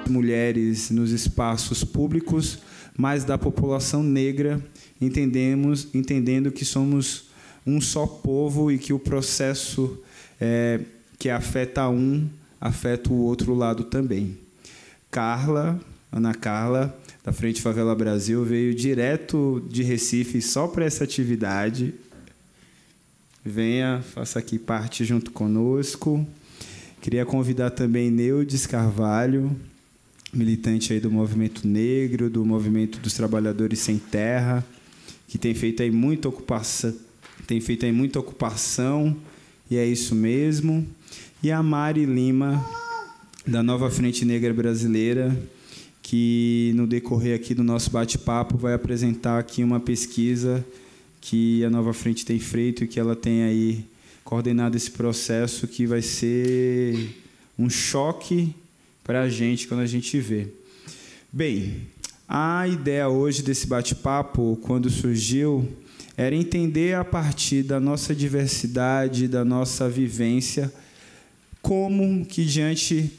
Mulheres nos espaços públicos, mas da população negra, entendendo que somos um só povo e que o processo que afeta um, afeta o outro lado também. Ana Carla, da Frente Favela Brasil, veio direto de Recife só para essa atividade. Venha, faça aqui parte junto conosco. Queria convidar também Neudes Carvalho, militante aí do movimento negro, do movimento dos trabalhadores sem terra, que tem feito aí muita ocupação, e é isso mesmo. E a Mari Lima, da Nova Frente Negra Brasileira, que no decorrer aqui do nosso bate-papo vai apresentar aqui uma pesquisa que a Nova Frente tem feito e que ela tem aí coordenado esse processo, que vai ser um choque para a gente quando a gente vê. Bem, a ideia hoje desse bate-papo, quando surgiu, era entender a partir da nossa diversidade, da nossa vivência, como que diante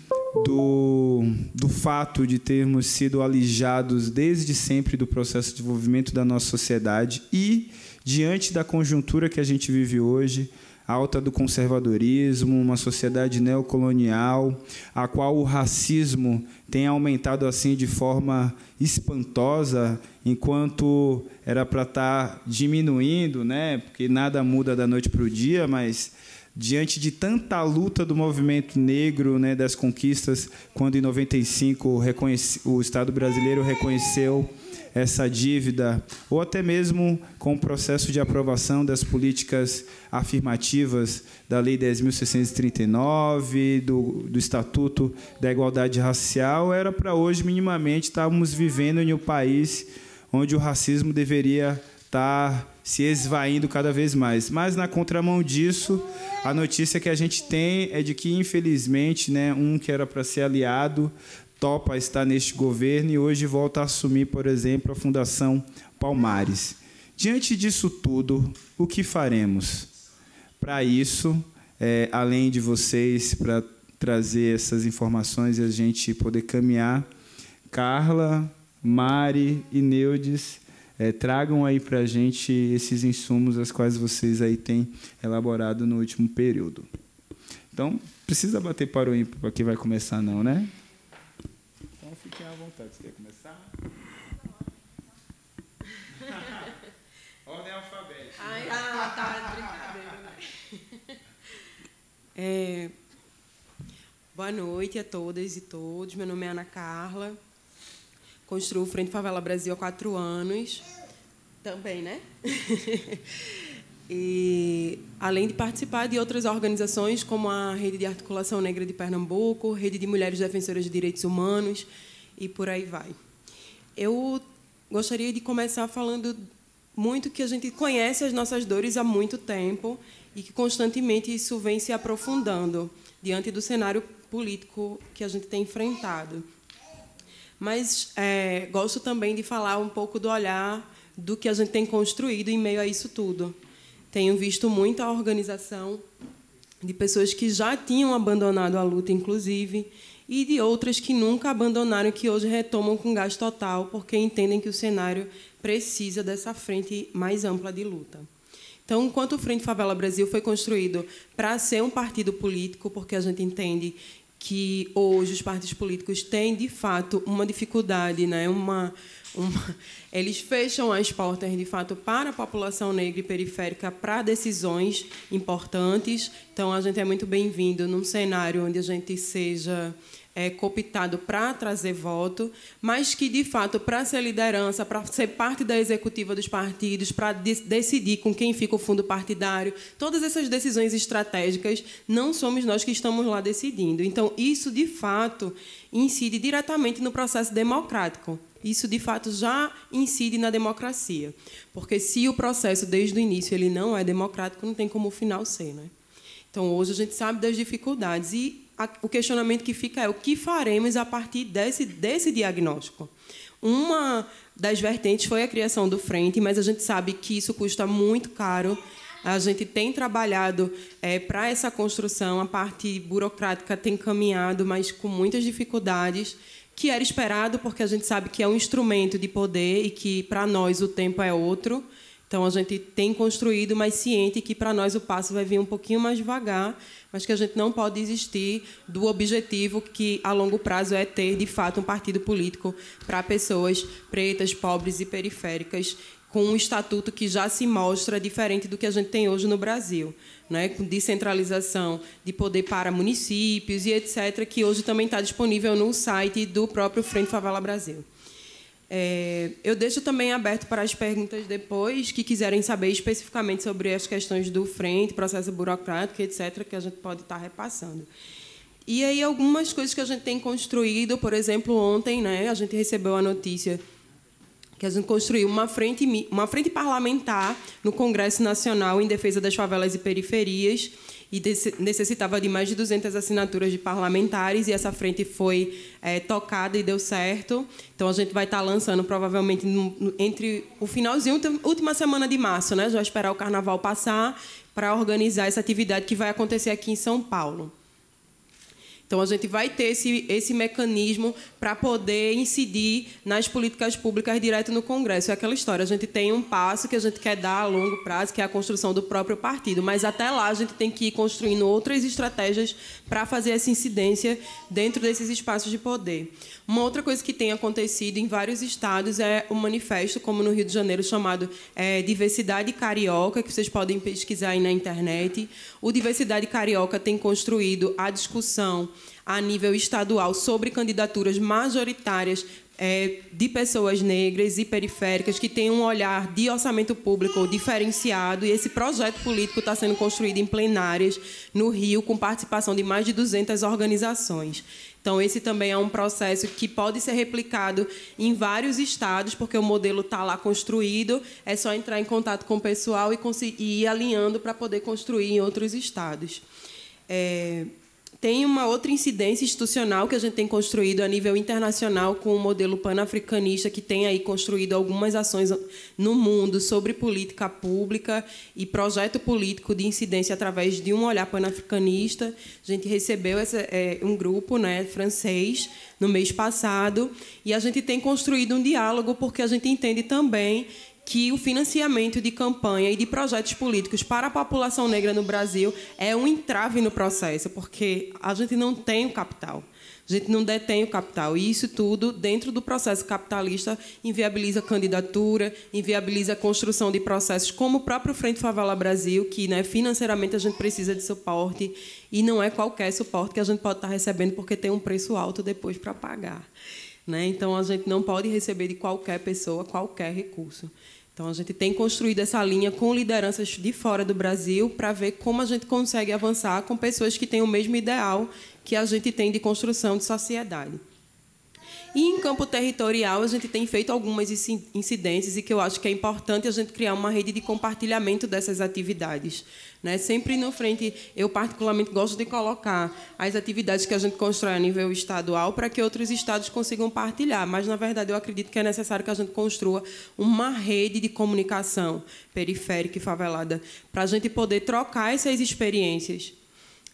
do fato de termos sido alijados desde sempre do processo de desenvolvimento da nossa sociedade e diante da conjuntura que a gente vive hoje, alta do conservadorismo, uma sociedade neocolonial, a qual o racismo tem aumentado assim de forma espantosa, enquanto era para estar diminuindo, né? Porque nada muda da noite para o dia, mas diante de tanta luta do movimento negro, né, das conquistas, quando em 95 o Estado brasileiro reconheceu essa dívida, ou até mesmo com o processo de aprovação das políticas afirmativas da Lei 10.639, do Estatuto da Igualdade Racial, era para hoje, minimamente, estarmos vivendo em um país onde o racismo deveria estar se esvaindo cada vez mais. Mas, na contramão disso, a notícia que a gente tem é de que, infelizmente, né, um que era para ser aliado topa estar neste governo e hoje volta a assumir, por exemplo, a Fundação Palmares. Diante disso tudo, o que faremos? Para isso, além de vocês, para trazer essas informações e a gente poder caminhar, Carla, Mari e Neudes, tragam aí para a gente esses insumos, as quais vocês aí têm elaborado no último período. Então, precisa bater para o ímpar para quem vai começar, não, né? Então, fiquem à vontade. Você quer começar? Ordem alfabética. Tá, brincadeira. Boa noite a todas e todos. Meu nome é Ana Carla. Construo o Frente Favela Brasil há 4 anos. Também, né? E, além de participar de outras organizações, como a Rede de Articulação Negra de Pernambuco, Rede de Mulheres Defensoras de Direitos Humanos, e por aí vai. Eu gostaria de começar falando muito que a gente conhece as nossas dores há muito tempo e que, constantemente, isso vem se aprofundando diante do cenário político que a gente tem enfrentado. Mas gosto também de falar um pouco do olhar do que a gente tem construído em meio a isso tudo. Tenho visto muita organização de pessoas que já tinham abandonado a luta, inclusive, e de outras que nunca abandonaram, que hoje retomam com gás total, porque entendem que o cenário precisa dessa frente mais ampla de luta. Então, enquanto o Frente Favela Brasil foi construído para ser um partido político, porque a gente entende que hoje os partidos políticos têm, de fato, uma dificuldade, né? Eles fecham as portas, de fato, para a população negra e periférica para decisões importantes. Então, a gente é muito bem-vindo num cenário onde a gente seja cooptado para trazer voto, mas que, de fato, para ser liderança, para ser parte da executiva dos partidos, para decidir com quem fica o fundo partidário, todas essas decisões estratégicas, não somos nós que estamos lá decidindo. Então, isso, de fato, incide diretamente no processo democrático. Isso, de fato, já incide na democracia. Porque, se o processo, desde o início, ele não é democrático, não tem como o final ser, né? Então, hoje, a gente sabe das dificuldades e o questionamento que fica é o que faremos a partir desse diagnóstico. Uma das vertentes foi a criação do Frente, mas a gente sabe que isso custa muito caro. A gente tem trabalhado para essa construção, a parte burocrática tem caminhado, mas com muitas dificuldades, que era esperado, porque a gente sabe que é um instrumento de poder e que, para nós, o tempo é outro. Então, a gente tem construído, mas ciente que, para nós, o passo vai vir um pouquinho mais devagar, mas que a gente não pode desistir do objetivo que, a longo prazo, é ter, de fato, um partido político para pessoas pretas, pobres e periféricas, com um estatuto que já se mostra diferente do que a gente tem hoje no Brasil, né? Com descentralização de poder para municípios e etc., que hoje também está disponível no site do próprio Frente Favela Brasil. Eu deixo também aberto para as perguntas depois, que quiserem saber especificamente sobre as questões do Frente, processo burocrático, etc., que a gente pode estar repassando. E aí algumas coisas que a gente tem construído, por exemplo, ontem, né, a gente recebeu a notícia que a gente construiu uma frente parlamentar no Congresso Nacional em defesa das favelas e periferias, e necessitava de mais de 200 assinaturas de parlamentares, e essa frente foi tocada e deu certo. Então, a gente vai estar lançando, provavelmente, entre o finalzinho, última semana de março, né? Já vai esperar o Carnaval passar para organizar essa atividade que vai acontecer aqui em São Paulo. Então, a gente vai ter esse mecanismo para poder incidir nas políticas públicas direto no Congresso. É aquela história, a gente tem um passo que a gente quer dar a longo prazo, que é a construção do próprio partido, mas até lá a gente tem que ir construindo outras estratégias para fazer essa incidência dentro desses espaços de poder. Uma outra coisa que tem acontecido em vários estados é um manifesto, como no Rio de Janeiro, chamado Diversidade Carioca, que vocês podem pesquisar aí na internet. O Diversidade Carioca tem construído a discussão a nível estadual sobre candidaturas majoritárias de pessoas negras e periféricas que têm um olhar de orçamento público diferenciado, e esse projeto político está sendo construído em plenárias no Rio, com participação de mais de 200 organizações. Então, esse também é um processo que pode ser replicado em vários estados, porque o modelo está lá construído, é só entrar em contato com o pessoal e ir alinhando para poder construir em outros estados. Tem uma outra incidência institucional que a gente tem construído a nível internacional com o modelo panafricanista, que tem aí construído algumas ações no mundo sobre política pública e projeto político de incidência através de um olhar panafricanista. A gente recebeu um grupo, né, francês no mês passado, e a gente tem construído um diálogo, porque a gente entende também que o financiamento de campanha e de projetos políticos para a população negra no Brasil é um entrave no processo, porque a gente não tem o capital, a gente não detém o capital, e isso tudo, dentro do processo capitalista, inviabiliza a candidatura, inviabiliza a construção de processos como o próprio Frente Favela Brasil, que, né, financeiramente a gente precisa de suporte, e não é qualquer suporte que a gente pode estar recebendo, porque tem um preço alto depois para pagar, né? Então, a gente não pode receber de qualquer pessoa qualquer recurso. Então, a gente tem construído essa linha com lideranças de fora do Brasil para ver como a gente consegue avançar com pessoas que têm o mesmo ideal que a gente tem de construção de sociedade. E, em campo territorial, a gente tem feito algumas incidências, e que eu acho que é importante a gente criar uma rede de compartilhamento dessas atividades, né? Sempre no Frente, eu particularmente gosto de colocar as atividades que a gente constrói a nível estadual para que outros estados consigam partilhar, mas, na verdade, eu acredito que é necessário que a gente construa uma rede de comunicação periférica e favelada para a gente poder trocar essas experiências.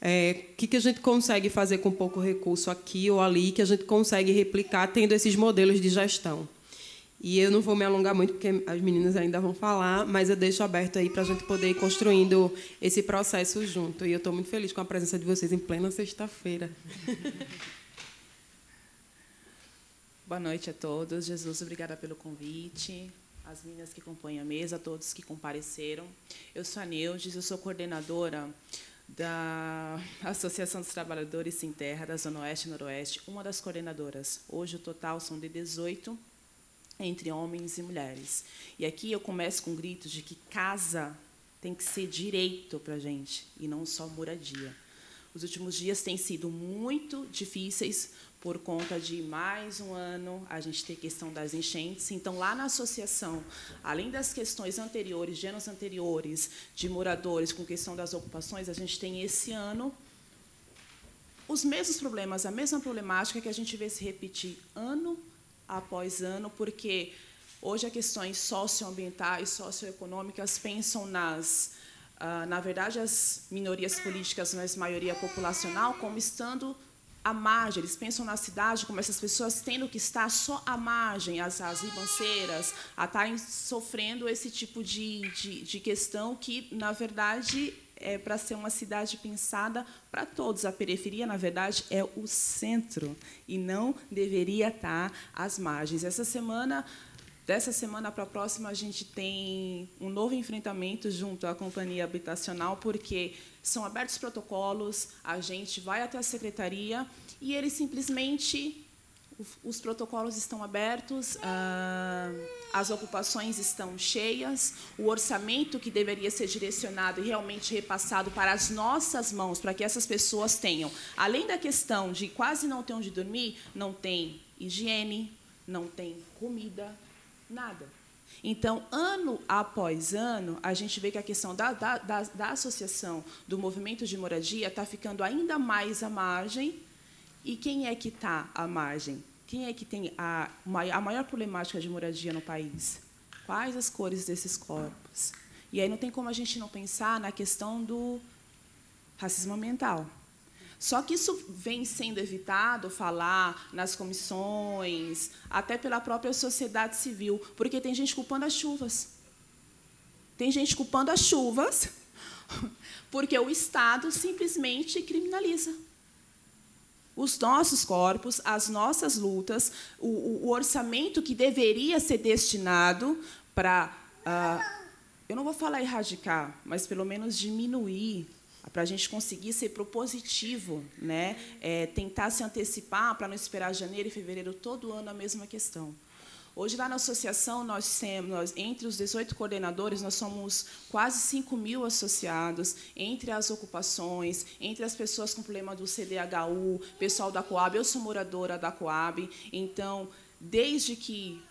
O que a gente consegue fazer com pouco recurso aqui ou ali, que a gente consegue replicar tendo esses modelos de gestão. E eu não vou me alongar muito, porque as meninas ainda vão falar, mas eu deixo aberto aí para a gente poder ir construindo esse processo junto. E eu estou muito feliz com a presença de vocês em plena sexta-feira. Boa noite a todos. Jesus, obrigada pelo convite. As meninas que compõem a mesa, a todos que compareceram. Eu sou a Neudes, eu sou coordenadora da Associação dos Trabalhadores Sem Terra, da Zona Oeste e Noroeste, uma das coordenadoras. Hoje, o total são de 18, entre homens e mulheres. E aqui eu começo com gritos de que casa tem que ser direito para a gente, e não só moradia. Os últimos dias têm sido muito difíceis por conta de mais um ano, a gente tem questão das enchentes. Então, lá na associação, além das questões anteriores, de anos anteriores, de moradores com questão das ocupações, a gente tem, esse ano, os mesmos problemas, a mesma problemática que a gente vê se repetir ano após ano, porque hoje as questões socioambientais, socioeconômicas pensam nas na verdade, as minorias políticas, mas maioria populacional, como estando à margem. Eles pensam na cidade como essas pessoas tendo que estar só à margem, as ribanceiras, a estarem sofrendo esse tipo de questão que, na verdade, é para ser uma cidade pensada para todos. A periferia, na verdade, é o centro e não deveria estar às margens. Dessa semana para a próxima, a gente tem um novo enfrentamento junto à companhia habitacional, porque são abertos protocolos, a gente vai até a secretaria e eles simplesmente, os protocolos estão abertos, as ocupações estão cheias, o orçamento que deveria ser direcionado e realmente repassado para as nossas mãos, para que essas pessoas tenham, além da questão de quase não ter onde dormir, não tem higiene, não tem comida, nada. Então, ano após ano, a gente vê que a questão da associação, do movimento de moradia, está ficando ainda mais à margem. E quem é que está à margem? Quem é que tem a maior problemática de moradia no país? Quais as cores desses corpos? E aí não tem como a gente não pensar na questão do racismo ambiental. Só que isso vem sendo evitado, falar nas comissões, até pela própria sociedade civil, porque tem gente culpando as chuvas. Tem gente culpando as chuvas porque o Estado simplesmente criminaliza os nossos corpos, as nossas lutas, o orçamento que deveria ser destinado para, eu não vou falar erradicar, mas pelo menos diminuir, para a gente conseguir ser propositivo, né? Tentar se antecipar para não esperar janeiro e fevereiro todo ano a mesma questão. Hoje, lá na associação, entre os 18 coordenadores, nós somos quase 5.000 associados, entre as ocupações, entre as pessoas com problema do CDHU, pessoal da Coab. Eu sou moradora da Coab, então, desde que...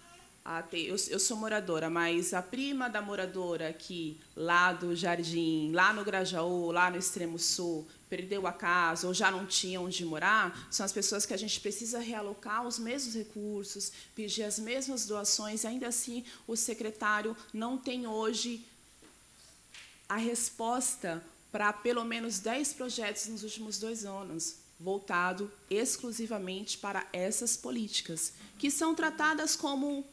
Eu sou moradora, mas a prima da moradora aqui, lá do Jardim, lá no Grajaú, lá no Extremo Sul, perdeu a casa ou já não tinha onde morar, são as pessoas que a gente precisa realocar os mesmos recursos, pedir as mesmas doações, e ainda assim o secretário não tem hoje a resposta para pelo menos 10 projetos nos últimos 2 anos, voltado exclusivamente para essas políticas, que são tratadas como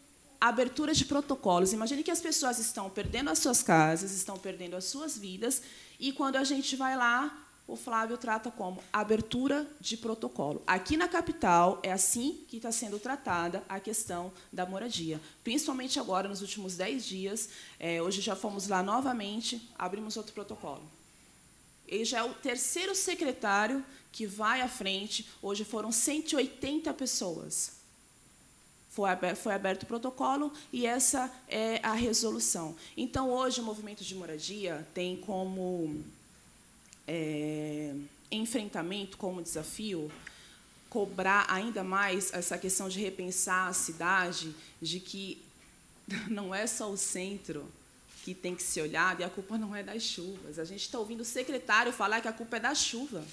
abertura de protocolos. Imagine que as pessoas estão perdendo as suas casas, estão perdendo as suas vidas, e quando a gente vai lá, o Flávio trata como abertura de protocolo. Aqui na capital, é assim que está sendo tratada a questão da moradia. Principalmente agora, nos últimos 10 dias, hoje já fomos lá novamente, abrimos outro protocolo. Ele já é o 3º secretário que vai à frente, hoje foram 180 pessoas. Foi aberto o protocolo e essa é a resolução. Então, hoje, o movimento de moradia tem como enfrentamento, como desafio, cobrar ainda mais essa questão de repensar a cidade, de que não é só o centro que tem que ser olhado e a culpa não é das chuvas. A gente está ouvindo o secretário falar que a culpa é da chuva.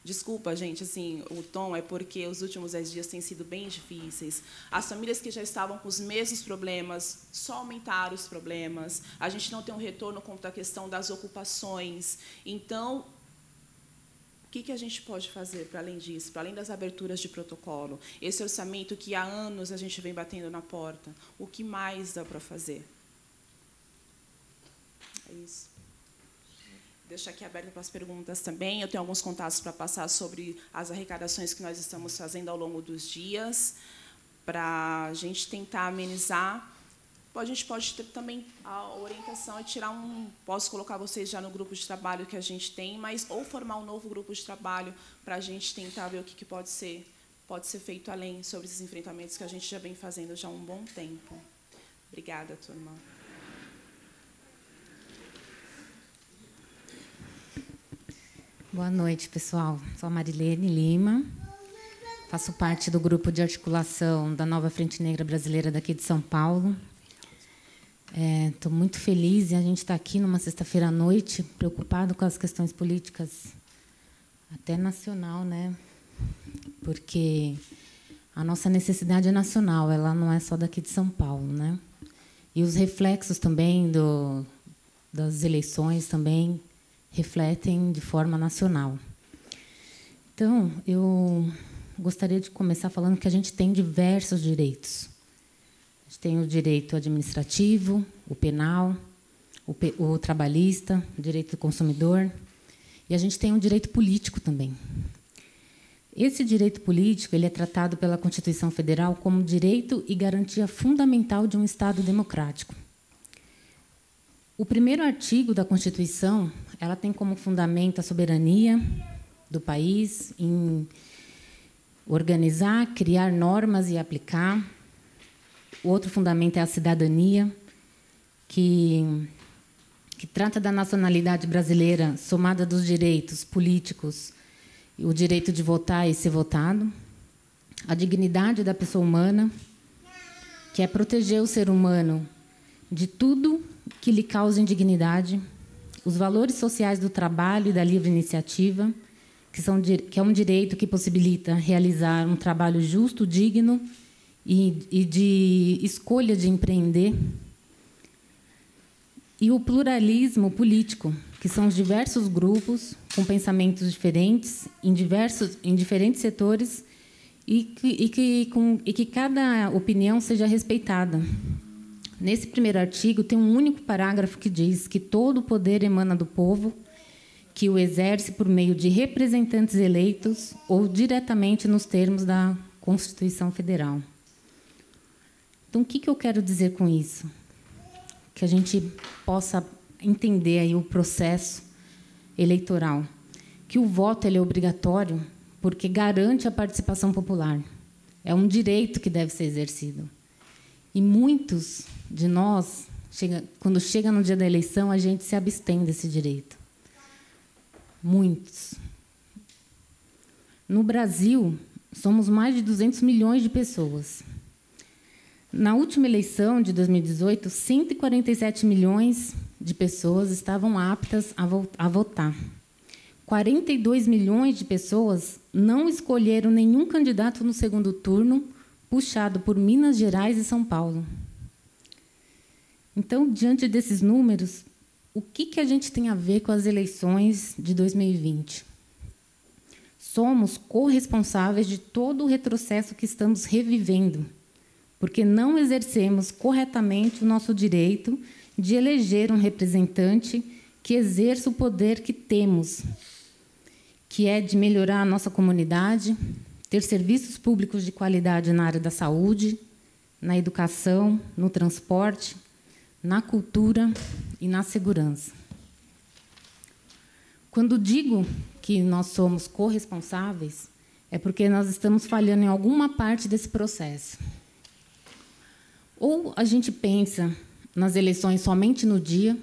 Desculpa, gente, assim, o tom é porque os últimos 10 dias têm sido bem difíceis. As famílias que já estavam com os mesmos problemas só aumentaram os problemas. A gente não tem um retorno quanto à questão das ocupações. Então, o que a gente pode fazer para além disso, para além das aberturas de protocolo? Esse orçamento que há anos a gente vem batendo na porta, o que mais dá para fazer? É isso. Deixo aqui aberto para as perguntas também. Eu tenho alguns contatos para passar sobre as arrecadações que nós estamos fazendo ao longo dos dias, para a gente tentar amenizar. A gente pode ter também a orientação e tirar posso colocar vocês já no grupo de trabalho que a gente tem, mas ou formar um novo grupo de trabalho para a gente tentar ver o que pode ser feito além sobre esses enfrentamentos que a gente já vem fazendo já há um bom tempo. Obrigada, turma. Boa noite, pessoal. Sou a Marilene Lima, faço parte do grupo de articulação da Nova Frente Negra Brasileira daqui de São Paulo. Estou muito feliz em a gente estar aqui numa sexta-feira à noite, preocupado com as questões políticas, até nacional, né? Porque a nossa necessidade é nacional, ela não é só daqui de São Paulo, né? E os reflexos também das eleições também refletem de forma nacional. Então, eu gostaria de começar falando que a gente tem diversos direitos. A gente tem o direito administrativo, o penal, o trabalhista, o direito do consumidor, e a gente tem um direito político também. Esse direito político ele é tratado pela Constituição Federal como direito e garantia fundamental de um Estado democrático. O primeiro artigo da Constituição ela tem como fundamento a soberania do país em organizar, criar normas e aplicar. O outro fundamento é a cidadania, que trata da nacionalidade brasileira somada dos direitos políticos, o direito de votar e ser votado, a dignidade da pessoa humana, que é proteger o ser humano de tudo que lhe cause indignidade, os valores sociais do trabalho e da livre iniciativa, que é um direito que possibilita realizar um trabalho justo, digno e de escolha de empreender, e o pluralismo político, que são os diversos grupos com pensamentos diferentes em diferentes setores e que cada opinião seja respeitada. Nesse primeiro artigo tem um único parágrafo que diz que todo o poder emana do povo, que o exerce por meio de representantes eleitos ou diretamente nos termos da Constituição Federal. Então, o que eu quero dizer com isso? Que a gente possa entender aí o processo eleitoral, que o voto ele é obrigatório porque garante a participação popular. É um direito que deve ser exercido. E muitos de nós, quando chega no dia da eleição, a gente se abstém desse direito. Muitos. No Brasil, somos mais de 200 milhões de pessoas. Na última eleição de 2018, 147 milhões de pessoas estavam aptas a votar. 42 milhões de pessoas não escolheram nenhum candidato no segundo turno, puxado por Minas Gerais e São Paulo. Então, diante desses números, o que a gente tem a ver com as eleições de 2020? Somos corresponsáveis de todo o retrocesso que estamos revivendo, porque não exercemos corretamente o nosso direito de eleger um representante que exerça o poder que temos, que é de melhorar a nossa comunidade, ter serviços públicos de qualidade na área da saúde, na educação, no transporte, na cultura e na segurança. Quando digo que nós somos corresponsáveis, é porque nós estamos falhando em alguma parte desse processo. Ou a gente pensa nas eleições somente no dia,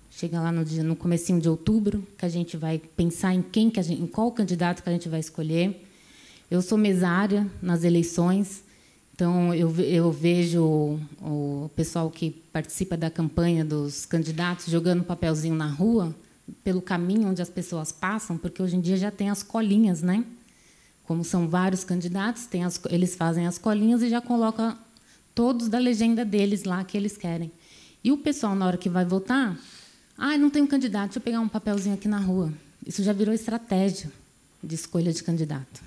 chega lá no comecinho de outubro, que a gente vai pensar em qual candidato que a gente vai escolher. Eu sou mesária nas eleições, então eu vejo o pessoal que participa da campanha dos candidatos jogando papelzinho na rua, pelo caminho onde as pessoas passam, porque hoje em dia já tem as colinhas, né? Como são vários candidatos, eles fazem as colinhas e já colocam todos da legenda deles lá que eles querem. E o pessoal, na hora que vai votar, não tem um candidato, deixa eu pegar um papelzinho aqui na rua. Isso já virou estratégia de escolha de candidato.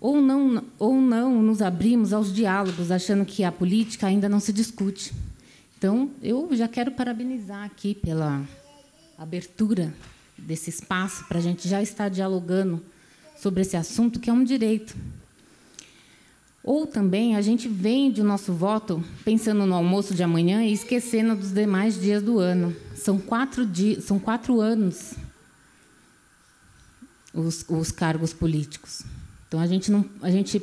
Ou não nos abrimos aos diálogos, achando que a política ainda não se discute. Então, eu já quero parabenizar aqui pela abertura desse espaço para a gente já estar dialogando sobre esse assunto, que é um direito. Ou também a gente vende o nosso voto pensando no almoço de amanhã e esquecendo dos demais dias do ano. São 4 anos os cargos políticos. Então a gente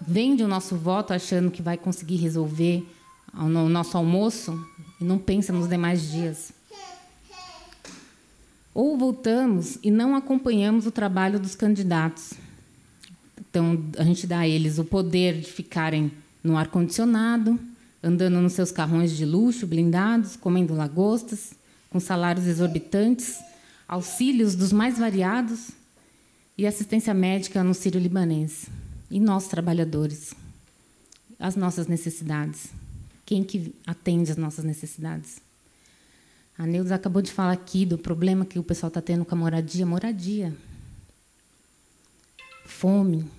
vende o nosso voto achando que vai conseguir resolver no nosso almoço e não pensa nos demais dias. Ou votamos e não acompanhamos o trabalho dos candidatos. Então, a gente dá a eles o poder de ficarem no ar-condicionado, andando nos seus carrões de luxo, blindados, comendo lagostas, com salários exorbitantes, auxílios dos mais variados e assistência médica no Sírio-Libanês. E nós, trabalhadores, as nossas necessidades. Quem que atende às nossas necessidades? A Neuza acabou de falar aqui do problema que o pessoal está tendo com a moradia. Moradia. Fome.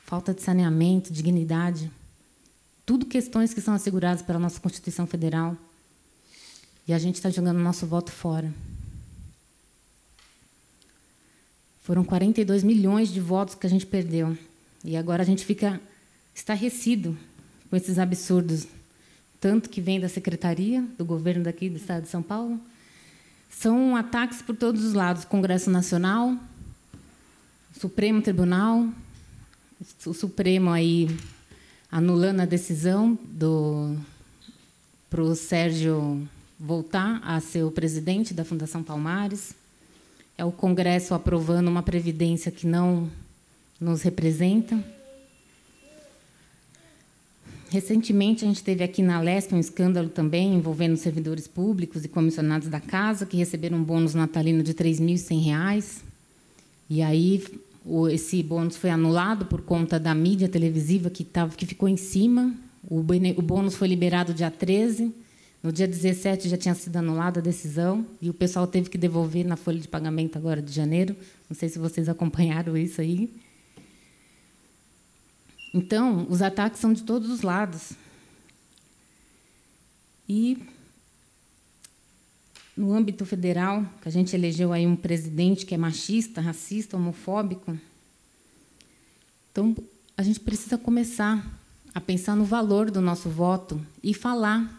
Falta de saneamento, dignidade. Tudo questões que são asseguradas pela nossa Constituição Federal. E a gente está jogando o nosso voto fora. Foram 42 milhões de votos que a gente perdeu. E agora a gente fica estarrecido com esses absurdos, tanto que vem da secretaria, do governo daqui do Estado de São Paulo. São ataques por todos os lados. Congresso Nacional, Supremo Tribunal, o Supremo aí anulando a decisão para o Sérgio voltar a ser o presidente da Fundação Palmares. É o Congresso aprovando uma previdência que não nos representa. Recentemente, a gente teve aqui na Lesp um escândalo também envolvendo servidores públicos e comissionados da casa que receberam um bônus natalino de R$ 3.100. E aí esse bônus foi anulado por conta da mídia televisiva que ficou em cima. O bônus foi liberado dia 13. No dia 17 já tinha sido anulada a decisão e o pessoal teve que devolver na folha de pagamento agora de janeiro. Não sei se vocês acompanharam isso aí. Então, os ataques são de todos os lados. E, no âmbito federal, que a gente elegeu aí um presidente que é machista, racista, homofóbico, então, a gente precisa começar a pensar no valor do nosso voto e falar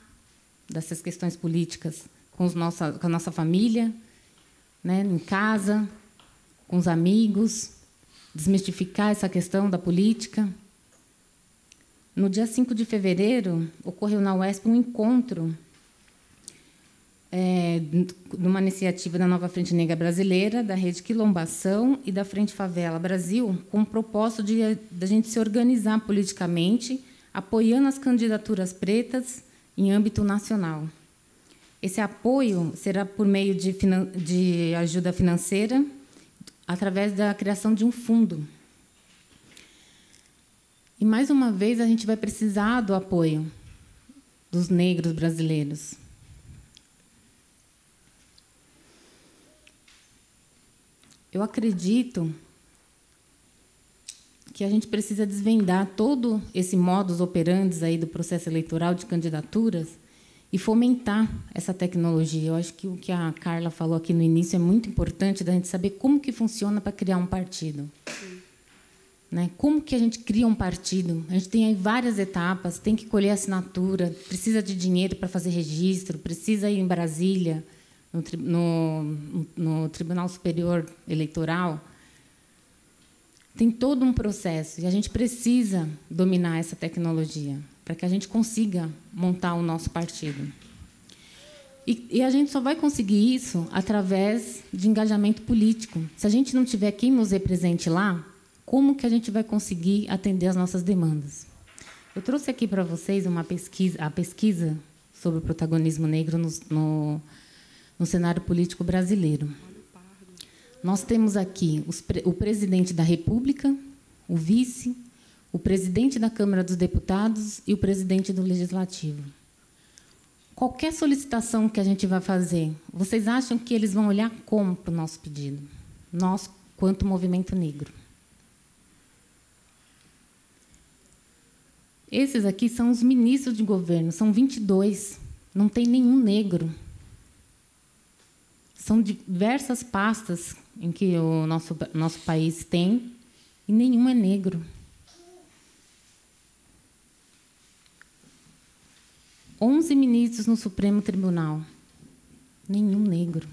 dessas questões políticas com a nossa família, né, em casa, com os amigos, desmistificar essa questão da política. No dia 5 de fevereiro, ocorreu na UESP um encontro de uma iniciativa da Nova Frente Negra Brasileira, da Rede Quilombação e da Frente Favela Brasil, com o propósito de a gente se organizar politicamente, apoiando as candidaturas pretas em âmbito nacional. Esse apoio será por meio de ajuda financeira, através da criação de um fundo. E, mais uma vez, a gente vai precisar do apoio dos negros brasileiros. Eu acredito que a gente precisa desvendar todo esse modus operandi aí do processo eleitoral de candidaturas e fomentar essa tecnologia. Eu acho que o que a Carla falou aqui no início é muito importante, da gente saber como que funciona para criar um partido. Né? Como que a gente cria um partido? A gente tem aí várias etapas, tem que colher assinatura, precisa de dinheiro para fazer registro, precisa ir em Brasília, no Tribunal Superior Eleitoral. Tem todo um processo e a gente precisa dominar essa tecnologia para que a gente consiga montar o nosso partido. E a gente só vai conseguir isso através de engajamento político. Se a gente não tiver quem nos represente lá, como que a gente vai conseguir atender às nossas demandas? Eu trouxe aqui para vocês a pesquisa sobre o protagonismo negro no cenário político brasileiro. Nós temos aqui o presidente da República, o vice, o presidente da Câmara dos Deputados e o presidente do Legislativo. Qualquer solicitação que a gente vai fazer, vocês acham que eles vão olhar como para o nosso pedido? Nós, quanto movimento negro. Esses aqui são os ministros de governo, são 22, não tem nenhum negro. São diversas pastas em que o nosso país tem e nenhum é negro. 11 ministros no Supremo Tribunal, nenhum negro.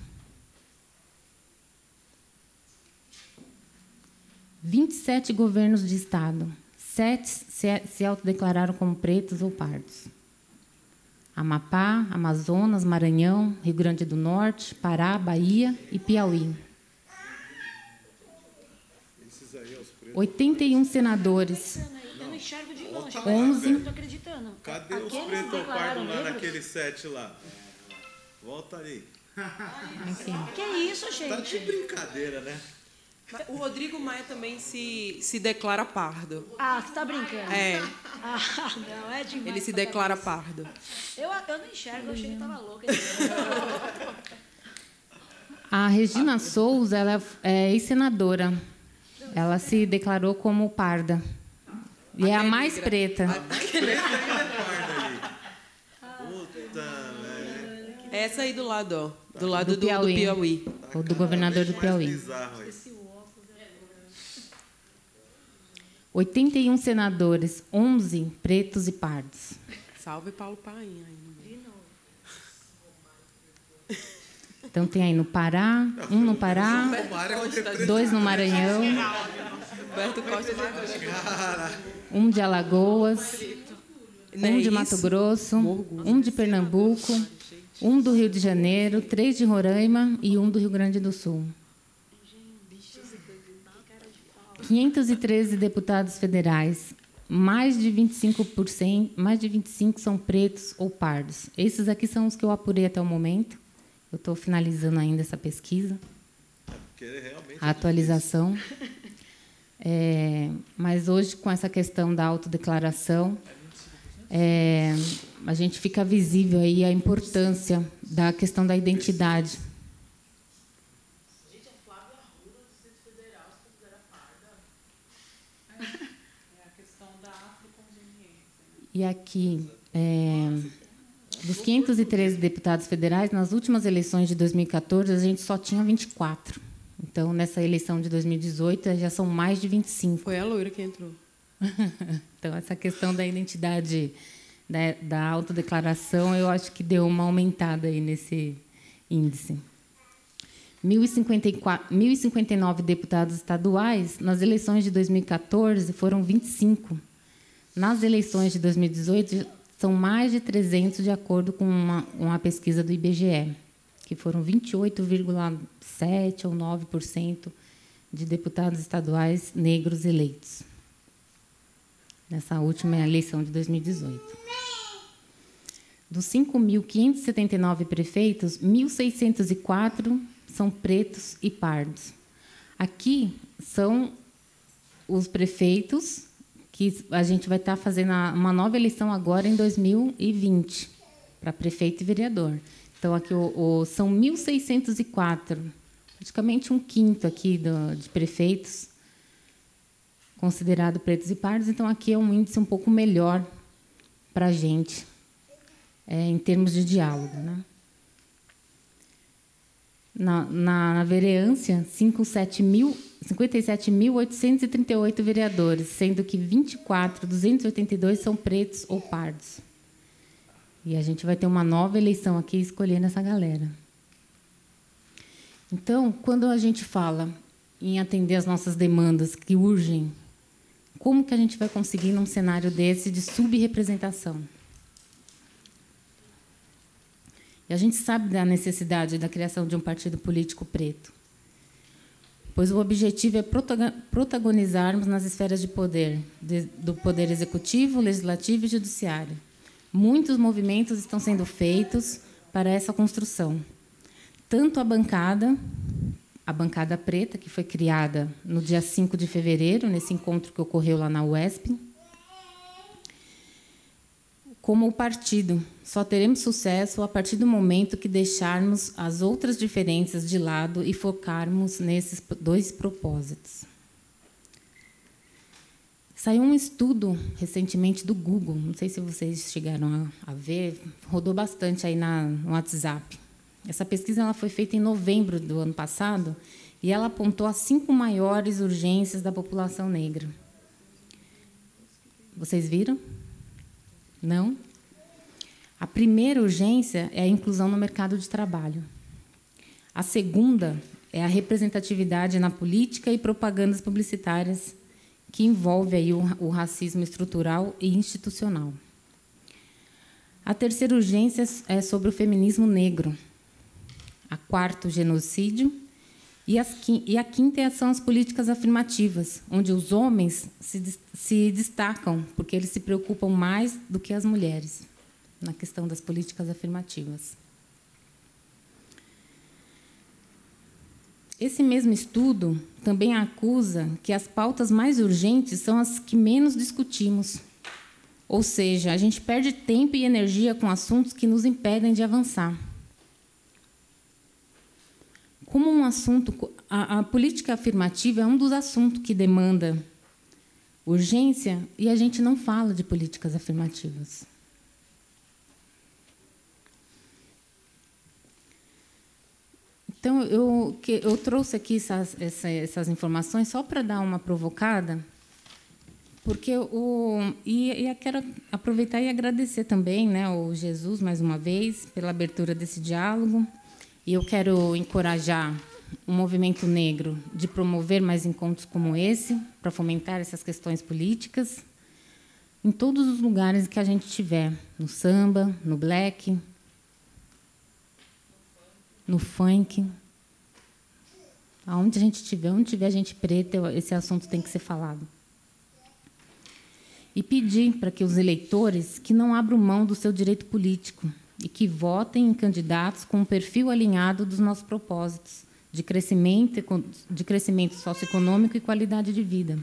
27 governos de Estado, 7 se autodeclararam como pretos ou pardos. Amapá, Amazonas, Maranhão, Rio Grande do Norte, Pará, Bahia e Piauí. 81 senadores. Eu não enxergo de longe. 11. Eu não estou acreditando. Cadê os pretos ou pardos lá naquele 7 lá? Volta ali. Que isso, gente? Tá de brincadeira, né? O Rodrigo Maia também se declara pardo. Ah, você tá brincando? É. Ah, não, é demais. Ele se declara pardo. Eu não enxergo, eu achei que tava louca. A Regina Souza, ela é ex-senadora. Ela se declarou como parda. E é a mais preta. Essa aí do lado, ó. Do lado do Piauí. Ou do governador do Piauí. 81 senadores, 11 pretos e pardos. Salve Paulo Paim aí no meio. Então tem aí no Pará, um no Pará, 2 no Maranhão, Roberto Costa Martins. um de Alagoas, um de Mato Grosso, um de Pernambuco, um do Rio de Janeiro, 3 de Roraima e um do Rio Grande do Sul. 513 deputados federais, mais de 25%, mais de 25 são pretos ou pardos. Esses aqui são os que eu apurei até o momento. Eu estou finalizando ainda essa pesquisa, a atualização. Mas hoje, com essa questão da autodeclaração, a gente fica visível aí a importância da questão da identidade. Gente, a Flávia Arruda, do Distrito Federal, se considera parda. É a questão da afroconsciência. E aqui, dos 513 deputados federais, nas últimas eleições de 2014, a gente só tinha 24. Então, nessa eleição de 2018, já são mais de 25. Foi a loira que entrou. Então, essa questão da identidade, da autodeclaração, eu acho que deu uma aumentada aí nesse índice. 1.059 deputados estaduais, nas eleições de 2014, foram 25. Nas eleições de 2018, são mais de 300, de acordo com uma pesquisa do IBGE, que foram 28,7% ou 9% de deputados estaduais negros eleitos nessa última eleição de 2018. Dos 5.579 prefeitos, 1.604 são pretos e pardos. Aqui são os prefeitos que a gente vai estar fazendo uma nova eleição agora em 2020, para prefeito e vereador. Então, aqui são 1.604, praticamente um quinto aqui de prefeitos considerados pretos e pardos. Então, aqui é um índice um pouco melhor para a gente, em termos de diálogo, né? Na vereância, 57.838 vereadores, sendo que 282 são pretos ou pardos. E a gente vai ter uma nova eleição aqui escolhendo essa galera. Então, quando a gente fala em atender as nossas demandas que urgem, como que a gente vai conseguir num cenário desse de subrepresentação? E a gente sabe da necessidade da criação de um partido político preto, pois o objetivo é protagonizarmos nas esferas de poder, do poder executivo, legislativo e judiciário. Muitos movimentos estão sendo feitos para essa construção. Tanto a bancada preta, que foi criada no dia 5 de fevereiro, nesse encontro que ocorreu lá na UESP, como o partido. Só teremos sucesso a partir do momento que deixarmos as outras diferenças de lado e focarmos nesses 2 propósitos. Saiu um estudo recentemente do Google, não sei se vocês chegaram a ver, rodou bastante aí no WhatsApp. Essa pesquisa ela foi feita em novembro do ano passado e ela apontou as 5 maiores urgências da população negra. Vocês viram? Não? A primeira urgência é a inclusão no mercado de trabalho. A segunda é a representatividade na política e propagandas publicitárias, que envolve aí o racismo estrutural e institucional. A terceira urgência é sobre o feminismo negro. A quarta, o genocídio. E a quinta são as políticas afirmativas, onde os homens se destacam, porque eles se preocupam mais do que as mulheres na questão das políticas afirmativas. Esse mesmo estudo também acusa que as pautas mais urgentes são as que menos discutimos. Ou seja, a gente perde tempo e energia com assuntos que nos impedem de avançar. Como um assunto, a política afirmativa é um dos assuntos que demanda urgência e a gente não fala de políticas afirmativas. Então, eu trouxe aqui essas informações só para dar uma provocada, porque eu quero aproveitar e agradecer também, né, ao Jesus, mais uma vez, pela abertura desse diálogo. E eu quero encorajar o movimento negro de promover mais encontros como esse, para fomentar essas questões políticas, em todos os lugares que a gente estiver, no samba, no black, no funk. Aonde a gente estiver, onde tiver gente preta, esse assunto tem que ser falado. E pedir para que os eleitores que não abram mão do seu direito político e que votem em candidatos com um perfil alinhado dos nossos propósitos de crescimento socioeconômico e qualidade de vida.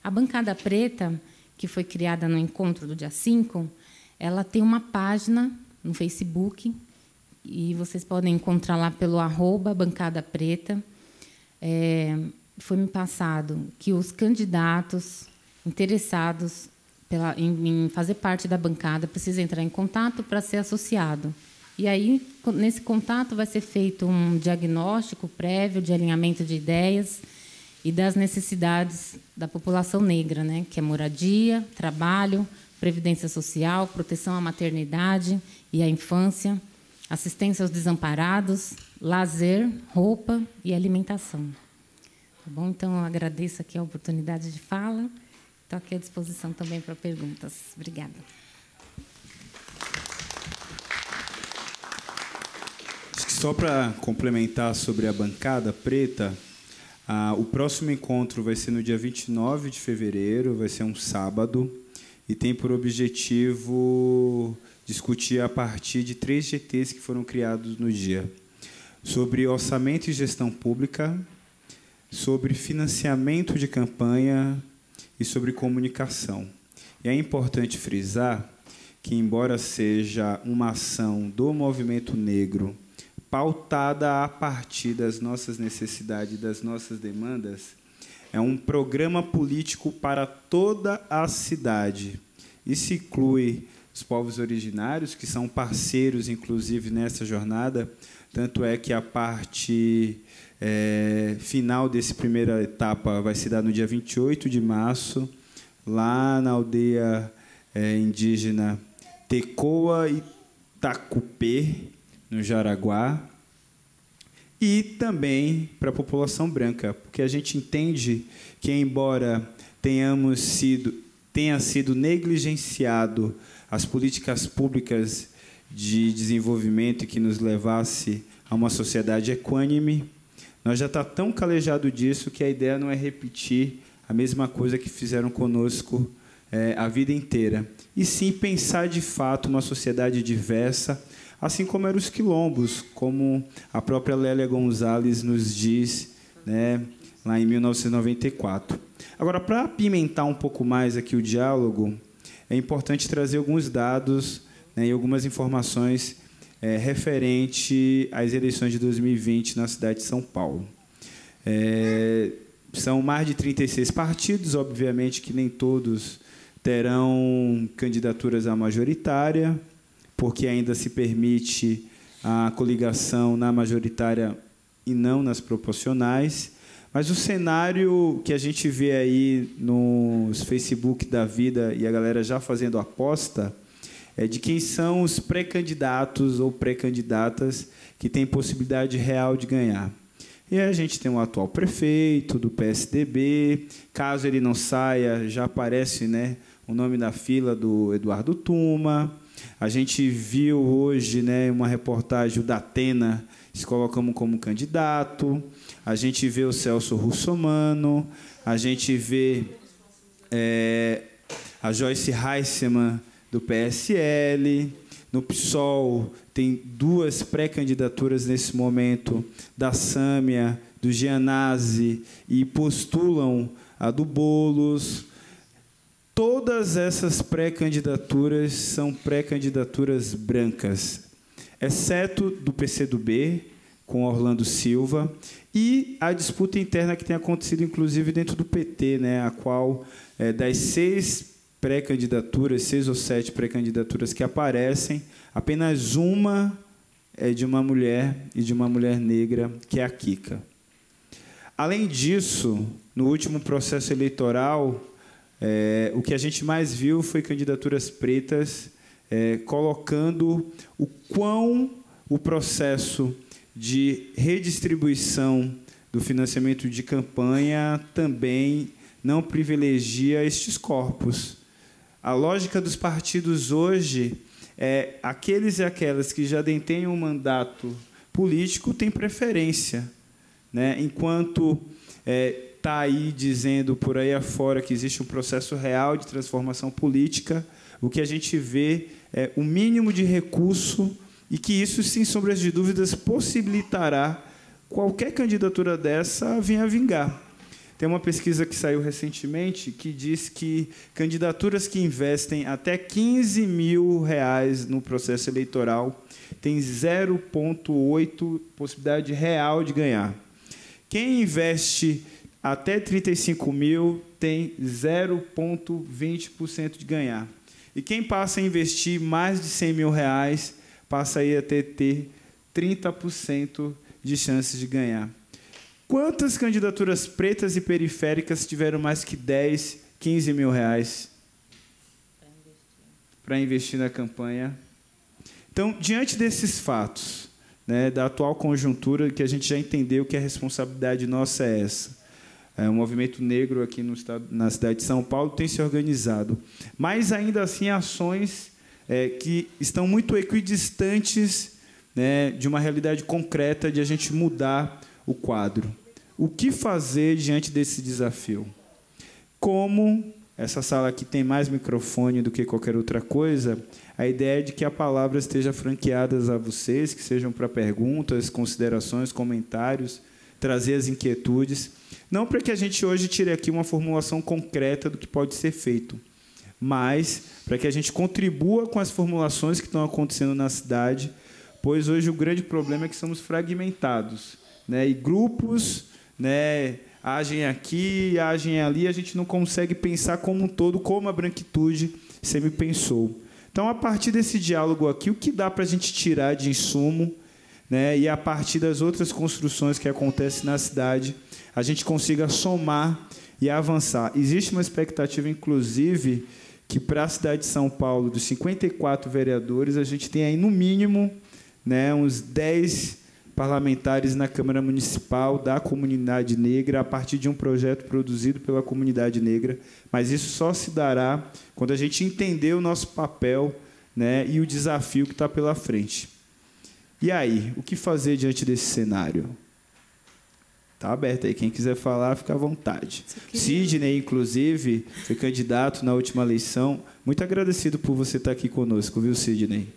A bancada preta, que foi criada no encontro do dia 5, ela tem uma página no Facebook, e vocês podem encontrar lá pelo @bancada preta. Foi me passado que os candidatos interessados em fazer parte da bancada precisam entrar em contato para ser associado. E aí, nesse contato, vai ser feito um diagnóstico prévio de alinhamento de ideias e das necessidades da população negra, né, que é moradia, trabalho, previdência social, proteção à maternidade e à infância, assistência aos desamparados, lazer, roupa e alimentação. Tá bom? Então, eu agradeço aqui a oportunidade de fala. Estou aqui à disposição também para perguntas. Obrigada. Acho que só para complementar sobre a bancada preta, o próximo encontro vai ser no dia 29 de fevereiro, vai ser um sábado, e tem por objetivo discutir a partir de 3 GTs que foram criados no dia, sobre orçamento e gestão pública, sobre financiamento de campanha e sobre comunicação. E é importante frisar que, embora seja uma ação do movimento negro pautada a partir das nossas necessidades e das nossas demandas, é um programa político para toda a cidade. Isso inclui os povos originários, que são parceiros, inclusive, nessa jornada. Tanto é que a parte final dessa primeira etapa vai se dar no dia 28 de março, lá na aldeia indígena Tecoa e Tacupê, no Jaraguá, e também para a população branca, porque a gente entende que, embora tenha sido negligenciado as políticas públicas de desenvolvimento que nos levasse a uma sociedade equânime, nós já está tão calejado disso que a ideia não é repetir a mesma coisa que fizeram conosco a vida inteira, e sim pensar de fato uma sociedade diversa, assim como eram os quilombos, como a própria Lélia Gonzalez nos diz, né, lá em 1994. Agora, para apimentar um pouco mais aqui o diálogo, é importante trazer alguns dados, né, e algumas informações referente às eleições de 2020 na cidade de São Paulo. São mais de 36 partidos, obviamente que nem todos terão candidaturas à majoritária, porque ainda se permite a coligação na majoritária e não nas proporcionais. Mas o cenário que a gente vê aí nos Facebook da vida e a galera já fazendo aposta é de quem são os pré-candidatos ou pré-candidatas que têm possibilidade real de ganhar. E a gente tem o atual prefeito do PSDB, caso ele não saia, já aparece, né, o nome na fila do Eduardo Tuma. A gente viu hoje, né, uma reportagem da Atena se colocando como candidato. A gente vê o Celso Russomano, a gente vê a Joyce Heisman, do PSL, No PSOL, tem 2 pré-candidaturas nesse momento, da Sâmia, do Gianazzi, e postulam a do Boulos. Todas essas pré-candidaturas são pré-candidaturas brancas, exceto do PCdoB, com Orlando Silva, e a disputa interna que tem acontecido, inclusive, dentro do PT, né, a qual, das 6 pré-candidaturas, 6 ou 7 pré-candidaturas que aparecem, apenas uma é de uma mulher e de uma mulher negra, que é a Kika. Além disso, no último processo eleitoral, o que a gente mais viu foi candidaturas pretas colocando o quão o processo de redistribuição do financiamento de campanha também não privilegia estes corpos. A lógica dos partidos hoje é aqueles e aquelas que já detêm um mandato político têm preferência, né? Enquanto está aí dizendo por aí afora que existe um processo real de transformação política, o que a gente vê é o mínimo de recurso e que isso, sem sombras de dúvidas, possibilitará qualquer candidatura dessa a vir a vingar. Tem uma pesquisa que saiu recentemente que diz que candidaturas que investem até R$15 mil no processo eleitoral têm 0,8 possibilidade real de ganhar. Quem investe até 35 mil tem 0,20% de ganhar. E quem passa a investir mais de R$100 mil passa aí a ter 30% de chances de ganhar. Quantas candidaturas pretas e periféricas tiveram mais que 10, 15 mil reais para investir na campanha? Então, diante desses fatos, né, da atual conjuntura, que a gente já entendeu que a responsabilidade nossa é essa. O movimento negro aqui no estado, na cidade de São Paulo tem se organizado. Mas, ainda assim, ações que estão muito equidistantes, né, de uma realidade concreta de a gente mudar o quadro. O que fazer diante desse desafio? Como essa sala aqui tem mais microfone do que qualquer outra coisa, a ideia é de que a palavra esteja franqueada a vocês, que sejam para perguntas, considerações, comentários, trazer as inquietudes. Não para que a gente hoje tire aqui uma formulação concreta do que pode ser feito, mas para que a gente contribua com as formulações que estão acontecendo na cidade, pois hoje o grande problema é que somos fragmentados, né? E grupos, né, agem aqui, agem ali, a gente não consegue pensar como um todo, como a branquitude sempre pensou. Então, a partir desse diálogo aqui, o que dá para a gente tirar de insumo, né, e a partir das outras construções que acontecem na cidade, a gente consiga somar e avançar. Existe uma expectativa, inclusive, que para a cidade de São Paulo, dos 54 vereadores, a gente tem aí, no mínimo, né, uns 10 parlamentares na Câmara Municipal da comunidade negra, a partir de um projeto produzido pela comunidade negra, mas isso só se dará quando a gente entender o nosso papel, né, e o desafio que está pela frente. E aí, o que fazer diante desse cenário? Está aberto aí, quem quiser falar, fica à vontade. Sidney, inclusive, foi candidato na última eleição. Muito agradecido por você estar aqui conosco, viu, Sidney?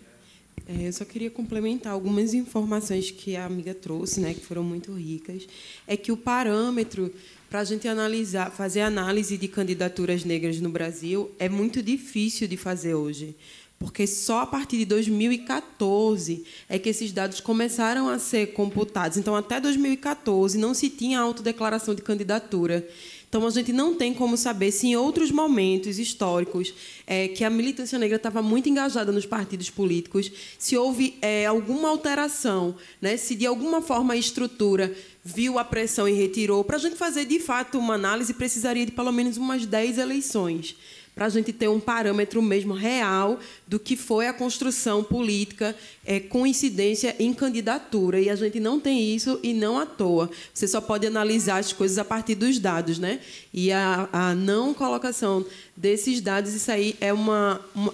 Eu só queria complementar algumas informações que a amiga trouxe, né, que foram muito ricas. É que o parâmetro para a gente analisar, fazer análise de candidaturas negras no Brasil é muito difícil de fazer hoje, porque só a partir de 2014 é que esses dados começaram a ser computados. Então, até 2014 não se tinha autodeclaração de candidatura. Então, a gente não tem como saber se, em outros momentos históricos, que a militância negra estava muito engajada nos partidos políticos, se houve alguma alteração, né? Se, de alguma forma, a estrutura viu a pressão e retirou. Para a gente fazer, de fato, uma análise, precisaria de, pelo menos, umas 10 eleições, para a gente ter um parâmetro mesmo real do que foi a construção política com incidência em candidatura. E a gente não tem isso, e não à toa. Você só pode analisar as coisas a partir dos dados, né? E a não colocação desses dados, isso aí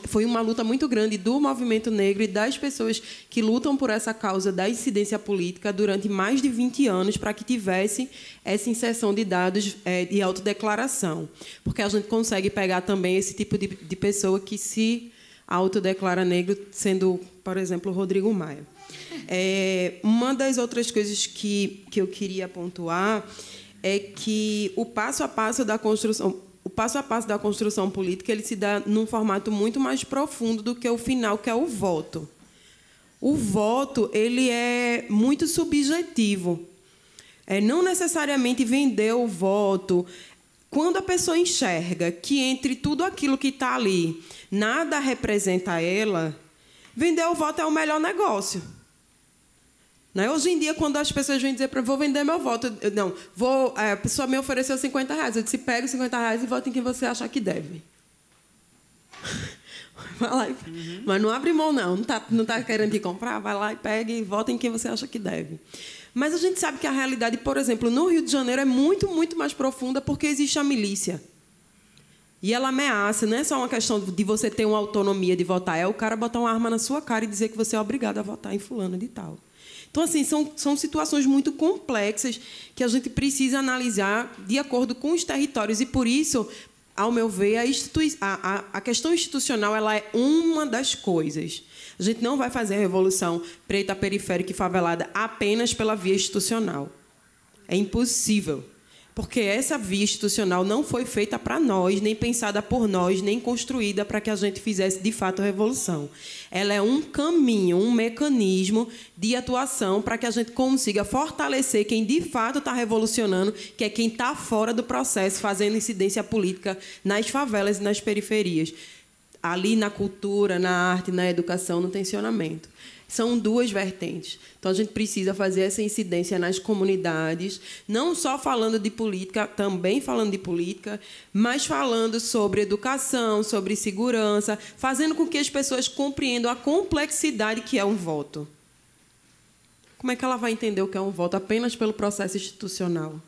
foi uma luta muito grande do movimento negro e das pessoas que lutam por essa causa da incidência política durante mais de 20 anos, para que tivesse essa inserção de dados de autodeclaração. Porque a gente consegue pegar também esse tipo de pessoa que se autodeclara negro, sendo, por exemplo, o Rodrigo Maia. Uma das outras coisas que eu queria pontuar é que o passo a passo da construção política ele se dá num formato muito mais profundo do que o final, que é o voto. O voto ele é muito subjetivo. Não necessariamente vender o voto. Quando a pessoa enxerga que entre tudo aquilo que está ali, nada representa ela, vender o voto é o melhor negócio. Hoje em dia, quando as pessoas vêm dizer para vou vender meu voto, a pessoa me ofereceu R$50. Eu disse, pega os R$50 e vote em quem você achar que deve. Vai lá mas não abre mão, não. Não tá querendo te comprar? Vai lá e pega e vota em quem você acha que deve. Mas a gente sabe que a realidade, por exemplo, no Rio de Janeiro é muito, muito mais profunda porque existe a milícia. E ela ameaça, não é só uma questão de você ter uma autonomia de votar, é o cara botar uma arma na sua cara e dizer que você é obrigado a votar em fulano de tal. Então, assim, são situações muito complexas que a gente precisa analisar de acordo com os territórios. E, por isso, ao meu ver, a questão institucional ela é uma das coisas. A gente não vai fazer a revolução preta, periférica e favelada apenas pela via institucional. É impossível. Porque essa via institucional não foi feita para nós, nem pensada por nós, nem construída para que a gente fizesse, de fato, a revolução. Ela é um caminho, um mecanismo de atuação para que a gente consiga fortalecer quem, de fato, está revolucionando, que é quem está fora do processo, fazendo incidência política nas favelas e nas periferias. Ali na cultura, na arte, na educação, no tensionamento. São duas vertentes. Então, a gente precisa fazer essa incidência nas comunidades, não só falando de política, também falando de política, mas falando sobre educação, sobre segurança, fazendo com que as pessoas compreendam a complexidade que é um voto. Como é que ela vai entender o que é um voto apenas pelo processo institucional?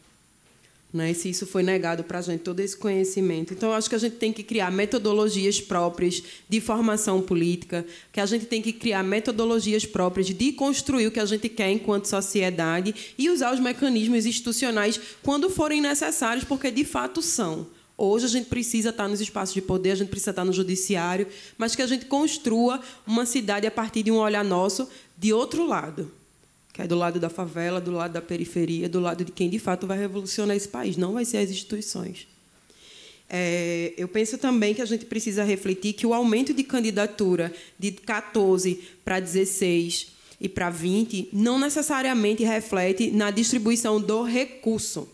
Se isso foi negado para a gente, todo esse conhecimento. Então, eu acho que a gente tem que criar metodologias próprias de formação política, que a gente tem que criar metodologias próprias de construir o que a gente quer enquanto sociedade e usar os mecanismos institucionais quando forem necessários, porque, de fato, são. Hoje, a gente precisa estar nos espaços de poder, a gente precisa estar no judiciário, mas que a gente construa uma cidade a partir de um olhar nosso de outro lado, que é do lado da favela, do lado da periferia, do lado de quem, de fato, vai revolucionar esse país. Não vai ser as instituições. Eu penso também que a gente precisa refletir que o aumento de candidatura de 14 para 16 e para 20 não necessariamente reflete na distribuição do recurso.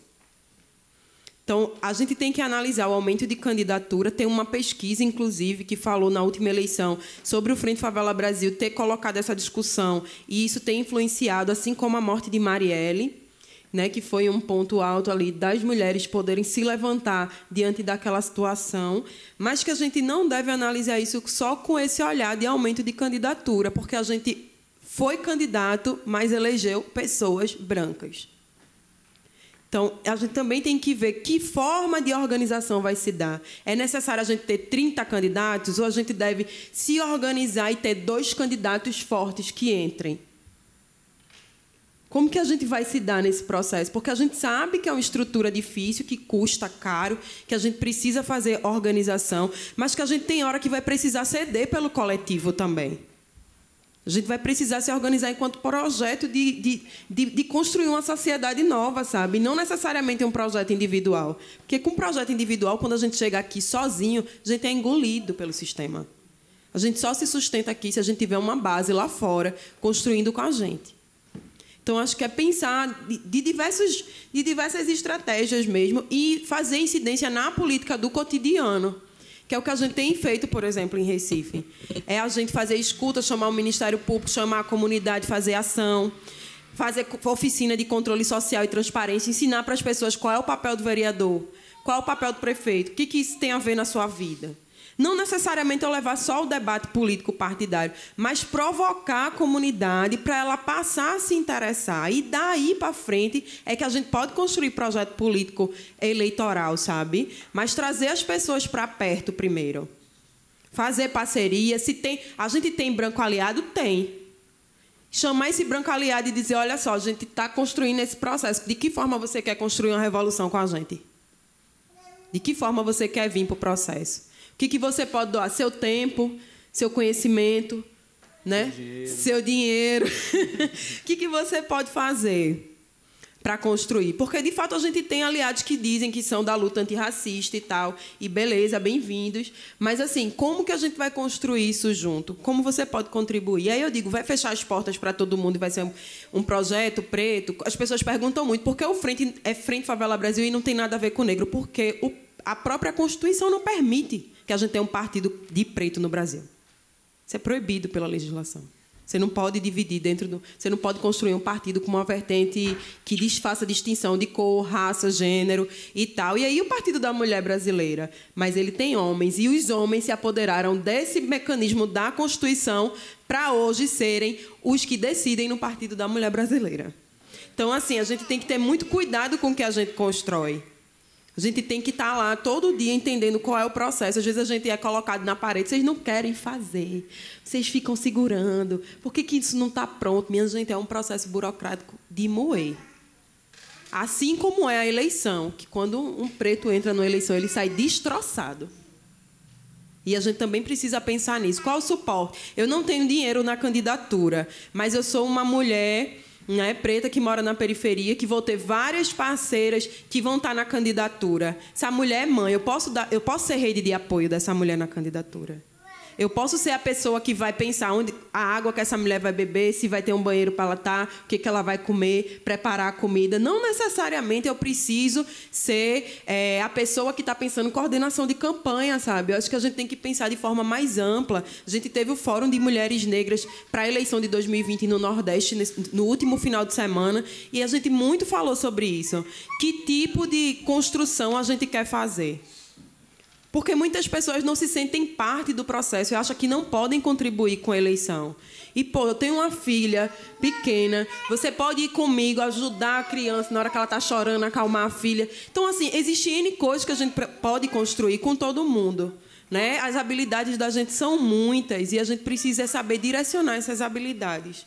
Então, a gente tem que analisar o aumento de candidatura. Tem uma pesquisa, inclusive, que falou na última eleição sobre o Frente Favela Brasil ter colocado essa discussão, e isso tem influenciado, assim como a morte de Marielle, que foi um ponto alto ali das mulheres poderem se levantar diante daquela situação, mas que a gente não deve analisar isso só com esse olhar de aumento de candidatura, porque a gente foi candidato, mas elegeu pessoas brancas. Então, a gente também tem que ver que forma de organização vai se dar. É necessário a gente ter 30 candidatos ou a gente deve se organizar e ter 2 candidatos fortes que entrem? Como que a gente vai se dar nesse processo? Porque a gente sabe que é uma estrutura difícil, que custa caro, que a gente precisa fazer organização, mas que a gente tem hora que vai precisar ceder pelo coletivo também. A gente vai precisar se organizar enquanto projeto de construir uma sociedade nova, sabe? Não necessariamente um projeto individual. Porque com um projeto individual, quando a gente chega aqui sozinho, a gente é engolido pelo sistema. A gente só se sustenta aqui se a gente tiver uma base lá fora, construindo com a gente. Então, acho que é pensar de diversas estratégias mesmo e fazer incidência na política do cotidiano, que é o que a gente tem feito, por exemplo, em Recife. É a gente fazer escuta, chamar o Ministério Público, chamar a comunidade, fazer ação, fazer oficina de controle social e transparência, ensinar para as pessoas qual é o papel do vereador, qual é o papel do prefeito, o que isso tem a ver na sua vida. Não necessariamente eu levar só o debate político partidário, mas provocar a comunidade para ela passar a se interessar. E daí para frente é que a gente pode construir projeto político eleitoral, sabe? Mas trazer as pessoas para perto primeiro. Fazer parceria. Se tem, a gente tem branco aliado? Tem. Chamar esse branco aliado e dizer, olha só, a gente está construindo esse processo. De que forma você quer construir uma revolução com a gente? De que forma você quer vir para o processo? O que você pode doar? Seu tempo, seu conhecimento, né? Seu dinheiro. O que você pode fazer para construir? Porque, de fato, a gente tem aliados que dizem que são da luta antirracista e tal, e beleza, bem-vindos. Mas, assim, como que a gente vai construir isso junto? Como você pode contribuir? E aí eu digo, vai fechar as portas para todo mundo e vai ser um projeto preto? As pessoas perguntam muito, por que o Frente é Frente Favela Brasil e não tem nada a ver com negro? Porque a própria Constituição não permite que a gente tenha um partido de preto no Brasil. Isso é proibido pela legislação. Você não pode dividir você não pode construir um partido com uma vertente que faça distinção de cor, raça, gênero e tal. E aí o Partido da Mulher Brasileira, mas ele tem homens, e os homens se apoderaram desse mecanismo da Constituição para hoje serem os que decidem no Partido da Mulher Brasileira. Então, assim, a gente tem que ter muito cuidado com o que a gente constrói. A gente tem que estar lá todo dia entendendo qual é o processo. Às vezes a gente é colocado na parede, vocês não querem fazer, vocês ficam segurando. Por que isso não está pronto? Minha gente, é um processo burocrático de moer. Assim como é a eleição, que quando um preto entra na eleição, ele sai destroçado. E a gente também precisa pensar nisso. Qual o suporte? Eu não tenho dinheiro na candidatura, mas eu sou uma mulher, né, preta, que mora na periferia, que vou ter várias parceiras que vão estar na candidatura. Essa mulher é mãe, eu posso ser rede de apoio dessa mulher na candidatura. Eu posso ser a pessoa que vai pensar onde a água que essa mulher vai beber, se vai ter um banheiro para ela estar, o que ela vai comer, preparar a comida. Não necessariamente eu preciso ser a pessoa que está pensando em coordenação de campanha, sabe? Eu acho que a gente tem que pensar de forma mais ampla. A gente teve o Fórum de Mulheres Negras para a eleição de 2020 no Nordeste, no último final de semana, e a gente muito falou sobre isso. Que tipo de construção a gente quer fazer? Porque muitas pessoas não se sentem parte do processo e acham que não podem contribuir com a eleição. E, eu tenho uma filha pequena, você pode ir comigo, ajudar a criança na hora que ela está chorando, acalmar a filha. Então, assim, existem N coisas que a gente pode construir com todo mundo, né? As habilidades da gente são muitas e a gente precisa saber direcionar essas habilidades.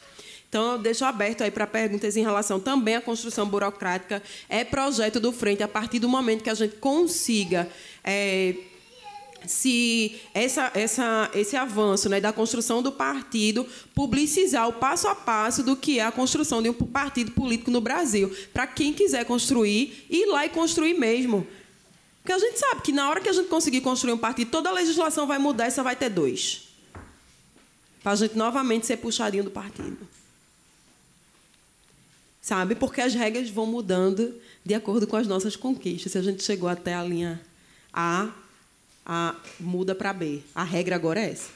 Então, eu deixo aberto aí para perguntas em relação também à construção burocrática. É projeto do Frente, a partir do momento que a gente consiga... se esse avanço, né, da construção do partido, publicizar o passo a passo do que é a construção de um partido político no Brasil, para quem quiser construir, ir lá e construir mesmo. Porque a gente sabe que na hora que a gente conseguir construir um partido, toda a legislação vai mudar e só vai ter 2. Para a gente novamente ser puxadinho do partido. Sabe? Porque as regras vão mudando de acordo com as nossas conquistas. Se a gente chegou até a linha A muda para B. A regra agora é essa.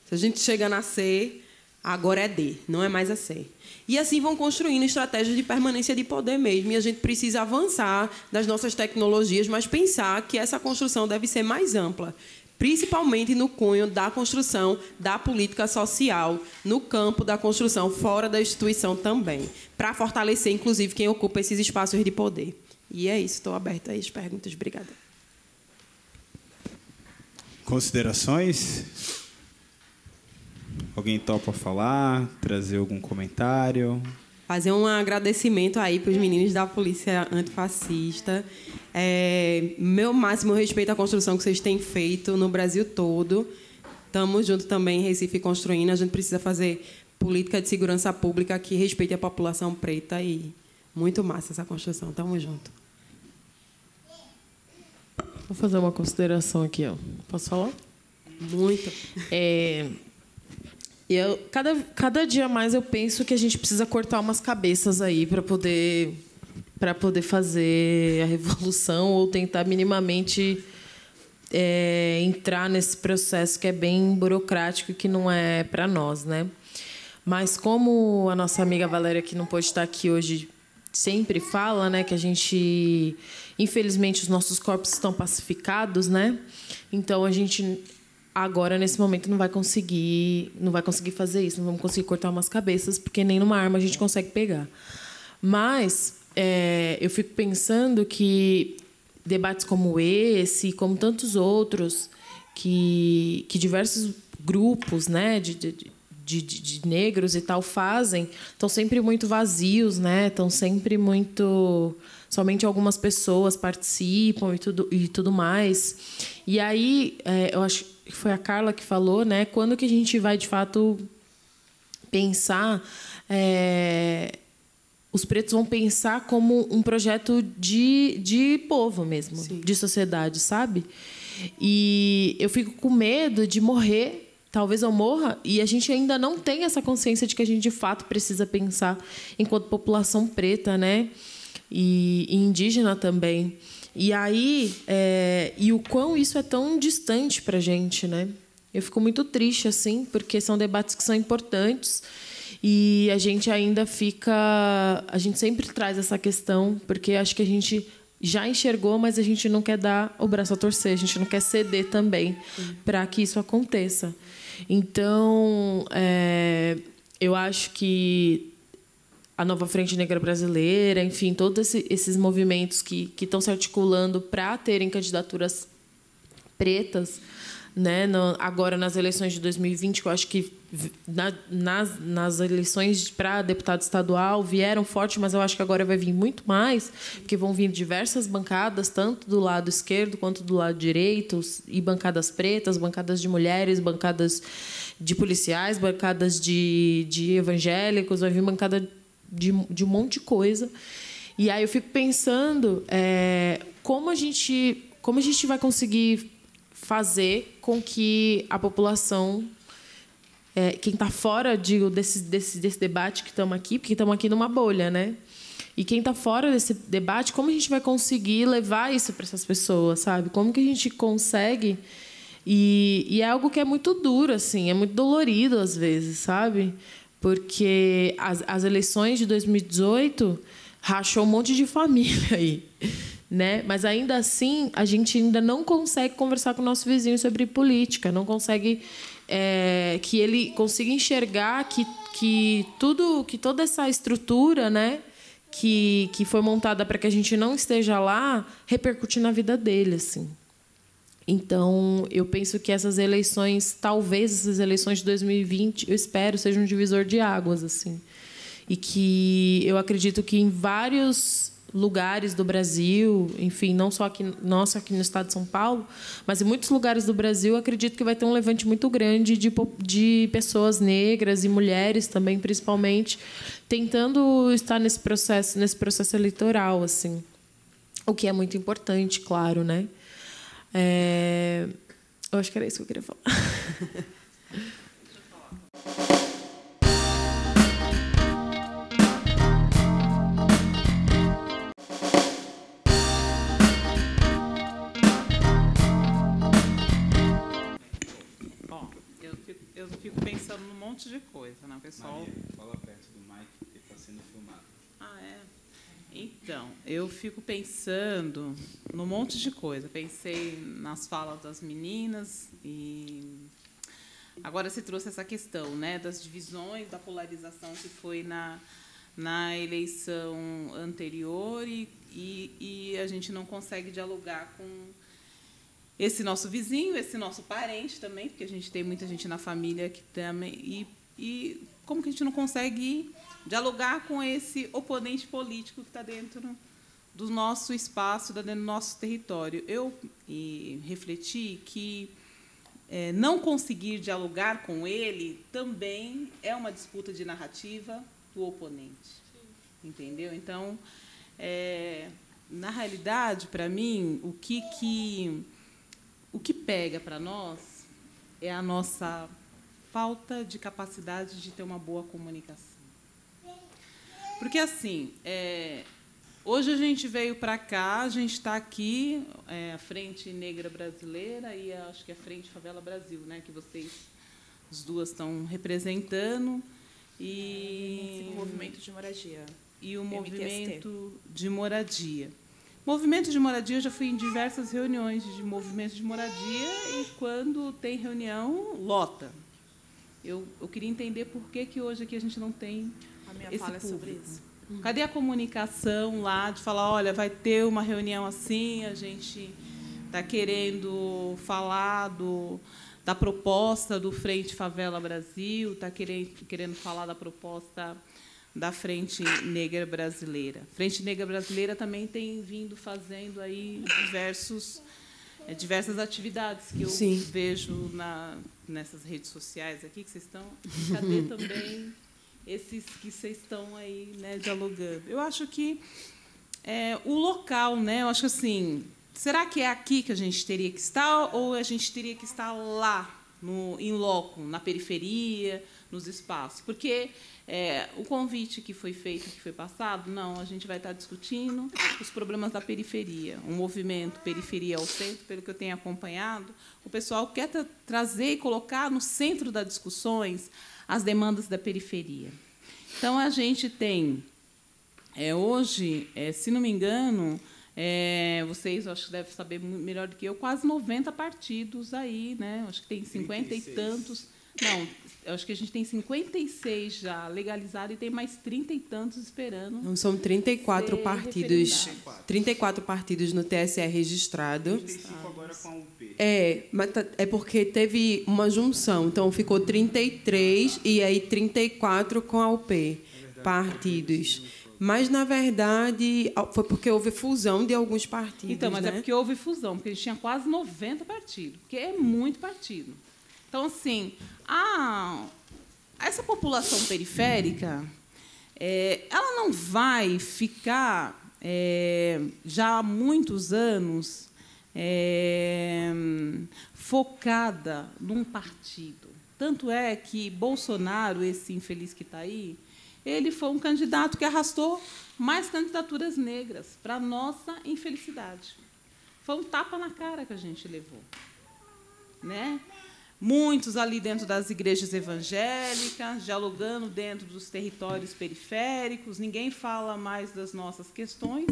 Se a gente chega na C, agora é D, não é mais a C. E assim vão construindo estratégias de permanência de poder mesmo. E a gente precisa avançar das nossas tecnologias, mas pensar que essa construção deve ser mais ampla, principalmente no cunho da construção da política social, no campo da construção fora da instituição também, para fortalecer, inclusive, quem ocupa esses espaços de poder. E é isso, estou aberta às perguntas. Obrigada. Considerações? Alguém topa falar, trazer algum comentário? Fazer um agradecimento aí para os meninos da Polícia Antifascista. Meu máximo respeito à construção que vocês têm feito no Brasil todo. Estamos juntos também em Recife construindo. A gente precisa fazer política de segurança pública que respeite a população preta e muito massa essa construção. Estamos juntos. Vou fazer uma consideração aqui, ó. Posso falar? Muito. Cada dia mais eu penso que a gente precisa cortar umas cabeças aí para poder fazer a revolução ou tentar minimamente entrar nesse processo que é bem burocrático e que não é para nós, né? Mas como a nossa amiga Valéria, que não pôde estar aqui hoje, sempre fala, né, que a gente, infelizmente, os nossos corpos estão pacificados, né? Então a gente agora nesse momento não vai conseguir fazer isso, não vamos conseguir cortar umas cabeças, porque nem numa arma a gente consegue pegar. Mas eu fico pensando que debates como esse, como tantos outros, que diversos grupos, né, de negros e tal fazem, estão sempre muito vazios, né? Estão sempre muito... Somente algumas pessoas participam e tudo mais. E aí, eu acho que foi a Carla que falou, né? Quando que a gente vai, de fato, pensar... os pretos vão pensar como um projeto de povo mesmo, sim, de sociedade, sabe? E eu fico com medo de morrer, talvez eu morra, e a gente ainda não tem essa consciência de que a gente, de fato, precisa pensar enquanto população preta, né? E indígena também. E aí, e o quão isso é tão distante para a gente, né? Eu fico muito triste, assim, porque são debates que são importantes e a gente ainda fica... A gente sempre traz essa questão, porque acho que a gente já enxergou, mas a gente não quer dar o braço a torcer, a gente não quer ceder também para que isso aconteça. Então, eu acho que a Nova Frente Negra Brasileira, enfim, todos esses movimentos que estão se articulando para terem candidaturas pretas, né, agora nas eleições de 2020, que eu acho que nas eleições para deputado estadual vieram forte, mas eu acho que agora vai vir muito mais, porque vão vir diversas bancadas, tanto do lado esquerdo quanto do lado direito, e bancadas pretas, bancadas de mulheres, bancadas de policiais, bancadas de evangélicos, vai vir bancada de um monte de coisa. E aí eu fico pensando como a gente vai conseguir fazer com que a população, quem está fora, digo, desse debate que estamos aqui, porque estamos aqui numa bolha, né? E quem está fora desse debate, como a gente vai conseguir levar isso para essas pessoas, sabe? Como que a gente consegue? E é algo que é muito duro, assim, é muito dolorido às vezes, sabe? Porque as eleições de 2018 rachou um monte de família aí, né? Mas ainda assim a gente ainda não consegue conversar com o nosso vizinho sobre política, não consegue que ele consiga enxergar que toda essa estrutura, né, que foi montada para que a gente não esteja lá, repercute na vida dele, assim. Então, eu penso que essas eleições, talvez essas eleições de 2020, eu espero, sejam um divisor de águas, assim. E que eu acredito que em vários lugares do Brasil, enfim, não só aqui no estado de São Paulo, mas em muitos lugares do Brasil, eu acredito que vai ter um levante muito grande de pessoas negras e mulheres também, principalmente, tentando estar nesse processo eleitoral, assim. O que é muito importante, claro, né? Eu acho que era isso que eu queria falar. Bom, eu fico pensando num monte de coisa, né, pessoal? Maria, fala perto do mic, porque está sendo filmado. Ah, é? Então, eu fico pensando num monte de coisa. Pensei nas falas das meninas e agora você trouxe essa questão, né, das divisões, da polarização que foi na eleição anterior e a gente não consegue dialogar com esse nosso vizinho, esse nosso parente também, porque a gente tem muita gente na família que também... E como que a gente não consegue dialogar com esse oponente político que está dentro do nosso espaço, está dentro do nosso território? Eu refleti que não conseguir dialogar com ele também é uma disputa de narrativa do oponente. Entendeu? Então, na realidade, para mim, o que pega para nós é a nossa falta de capacidade de ter uma boa comunicação. Porque, assim, hoje a gente veio para cá, a gente está aqui, a Frente Negra Brasileira e acho que a Frente Favela Brasil, né, que vocês, as duas, estão representando. E o movimento de moradia. E o movimento de moradia. Movimento de moradia, eu já fui em diversas reuniões de movimento de moradia e, quando tem reunião, lota. Eu queria entender por que hoje aqui a gente não tem esse fala público. sobre isso. Cadê a comunicação lá de falar, olha, vai ter uma reunião assim, a gente está querendo falar da proposta do Frente Favela Brasil, está querendo falar da proposta da Frente Negra Brasileira. Frente Negra Brasileira também tem vindo fazendo aí diversos diversas atividades que eu Sim. vejo nessas redes sociais aqui que vocês estão. Cadê também esses que vocês estão aí, né, dialogando? Eu acho que o local, né? Eu acho que assim, será que é aqui que a gente teria que estar ou a gente teria que estar lá, em loco, na periferia, nos espaços? Porque o convite que foi feito, que foi passado, não, a gente vai estar discutindo os problemas da periferia, um movimento periferia ao centro, pelo que eu tenho acompanhado, o pessoal quer trazer e colocar no centro das discussões as demandas da periferia. Então, a gente tem, hoje, se não me engano, vocês acho que devem saber melhor do que eu, quase 90 partidos aí, né? Acho que tem 50 36. E tantos. Não, eu acho que a gente tem 56 já legalizados e tem mais 30 e tantos esperando. Não, são 34 partidos. 34 partidos no TSE registrado. 35 agora com a UP. Mas é porque teve uma junção, então ficou 33 e aí 34 com a UP, partidos. Mas, na verdade, foi porque houve fusão de alguns partidos. Então, mas né? É porque houve fusão, porque a gente tinha quase 90 partidos, porque é muito partido. Então, assim, essa população periférica, ela não vai ficar, já há muitos anos, focada num partido. Tanto é que Bolsonaro, esse infeliz que está aí, ele foi um candidato que arrastou mais candidaturas negras, para a nossa infelicidade. Foi um tapa na cara que a gente levou, né? Muitos ali dentro das igrejas evangélicas, dialogando dentro dos territórios periféricos, ninguém fala mais das nossas questões,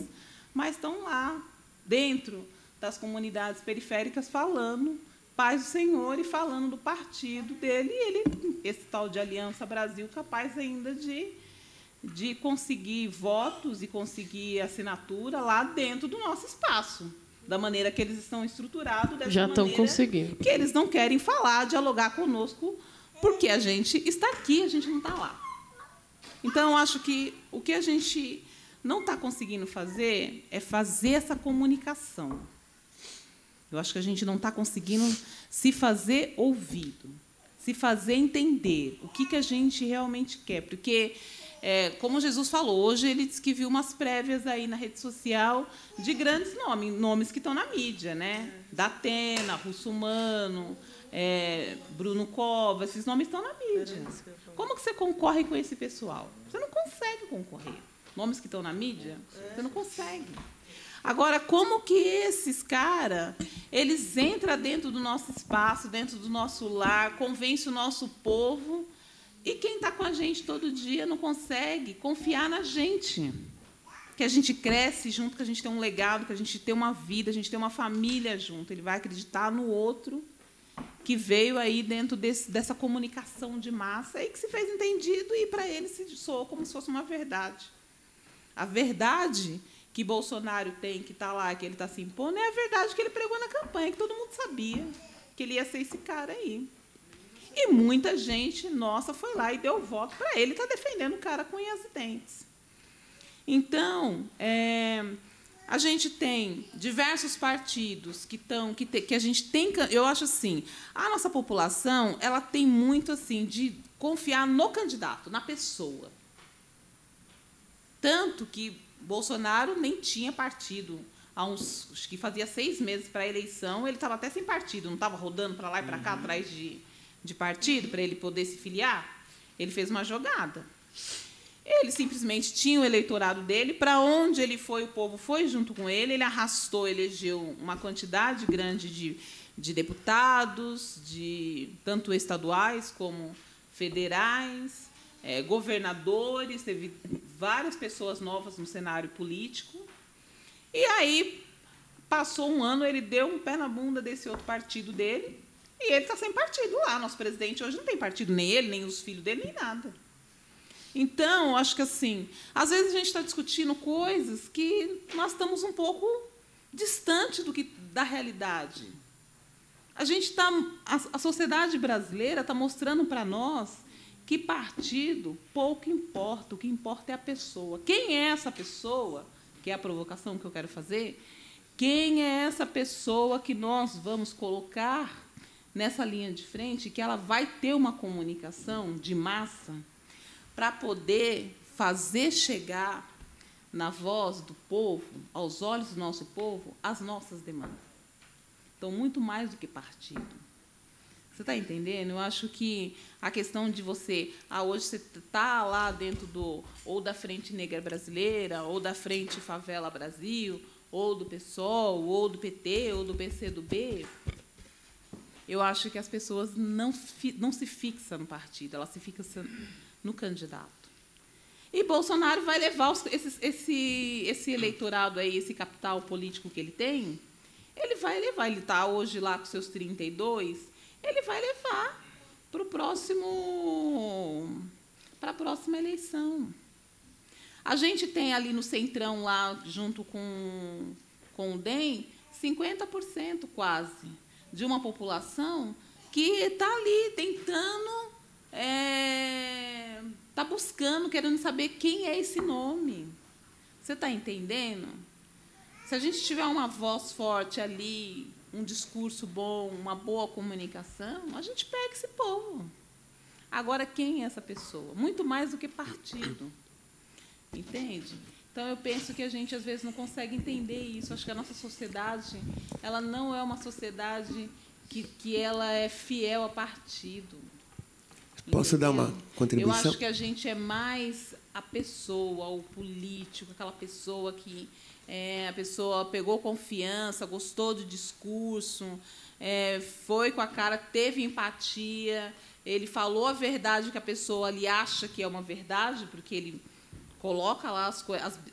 mas estão lá, dentro das comunidades periféricas, falando paz do Senhor e falando do partido dele, e esse tal de Aliança Brasil, capaz ainda de conseguir votos e conseguir assinatura lá dentro do nosso espaço, da maneira que eles estão estruturados, dessa já estão maneira conseguindo. Que eles não querem falar, dialogar conosco, porque a gente está aqui, a gente não está lá. Então, eu acho que o que a gente não está conseguindo fazer é fazer essa comunicação. Eu acho que a gente não está conseguindo se fazer ouvido, se fazer entender o que a gente realmente quer. Porque, como Jesus falou, hoje ele disse que viu umas prévias aí na rede social de grandes nomes que estão na mídia, né? Datena, Russumano, Bruno Cova, esses nomes estão na mídia. Como que você concorre com esse pessoal? Você não consegue concorrer. Nomes que estão na mídia, você não consegue. Agora, como que esses caras, eles entram dentro do nosso espaço, dentro do nosso lar, convencem o nosso povo, e quem está com a gente todo dia não consegue confiar na gente? Que a gente cresce junto, que a gente tem um legado, que a gente tem uma vida, a gente tem uma família junto. Ele vai acreditar no outro que veio aí dentro dessa comunicação de massa e que se fez entendido e, para ele, se soou como se fosse uma verdade. A verdade que Bolsonaro tem, que está lá, que ele está se impondo, é a verdade que ele pregou na campanha, que todo mundo sabia que ele ia ser esse cara aí. E muita gente, nossa, foi lá e deu voto para ele, está defendendo o cara com unhas e dentes. Então, a gente tem diversos partidos que a gente tem... Eu acho assim, a nossa população ela tem muito assim, de confiar no candidato, na pessoa. Tanto que Bolsonaro nem tinha partido. Acho que fazia 6 meses para a eleição, ele estava até sem partido, não estava rodando para lá e para cá atrás de partido para ele poder se filiar. Ele fez uma jogada. Ele simplesmente tinha o eleitorado dele, para onde ele foi, o povo foi junto com ele, ele arrastou, elegeu uma quantidade grande de deputados, tanto estaduais como federais, governadores, teve várias pessoas novas no cenário político. E aí, passou um ano, ele deu um pé na bunda desse outro partido dele, e ele está sem partido lá. Nosso presidente hoje não tem partido, nem ele, nem os filhos dele, nem nada. Então, acho que, assim, às vezes a gente está discutindo coisas que nós estamos um pouco distante da realidade. A sociedade brasileira está mostrando para nós que partido pouco importa, o que importa é a pessoa. Quem é essa pessoa, que é a provocação que eu quero fazer, Quem é essa pessoa que nós vamos colocar nessa linha de frente, que ela vai ter uma comunicação de massa para poder fazer chegar na voz do povo, aos olhos do nosso povo, as nossas demandas. Então, muito mais do que partido. Você está entendendo? Eu acho que a questão de você... hoje você está lá dentro ou da Frente Negra Brasileira, ou da Frente Favela Brasil, ou do PSOL, ou do PT, ou do PCdoB. Eu acho que as pessoas não se fixam no partido, elas se fixam no candidato. E Bolsonaro vai levar esse eleitorado aí, esse capital político que ele tem, ele vai levar. Ele está hoje lá com seus 32, ele vai levar para a próxima eleição. A gente tem ali no centrão, lá, junto com o DEM, 50% quase de uma população que está ali tentando, está buscando, querendo saber quem é esse nome. Você está entendendo? Se a gente tiver uma voz forte ali, um discurso bom, uma boa comunicação, a gente pega esse povo. Agora, quem é essa pessoa? Muito mais do que partido. Entende? Então, eu penso que a gente, às vezes, não consegue entender isso. Acho que a nossa sociedade, ela não é uma sociedade que ela é fiel a partido. Posso dar uma contribuição? Eu acho que a gente é mais a pessoa, o político, aquela pessoa que a pessoa pegou confiança, gostou do discurso, foi com a cara, teve empatia, ele falou a verdade que a pessoa ali acha que é uma verdade, porque ele coloca lá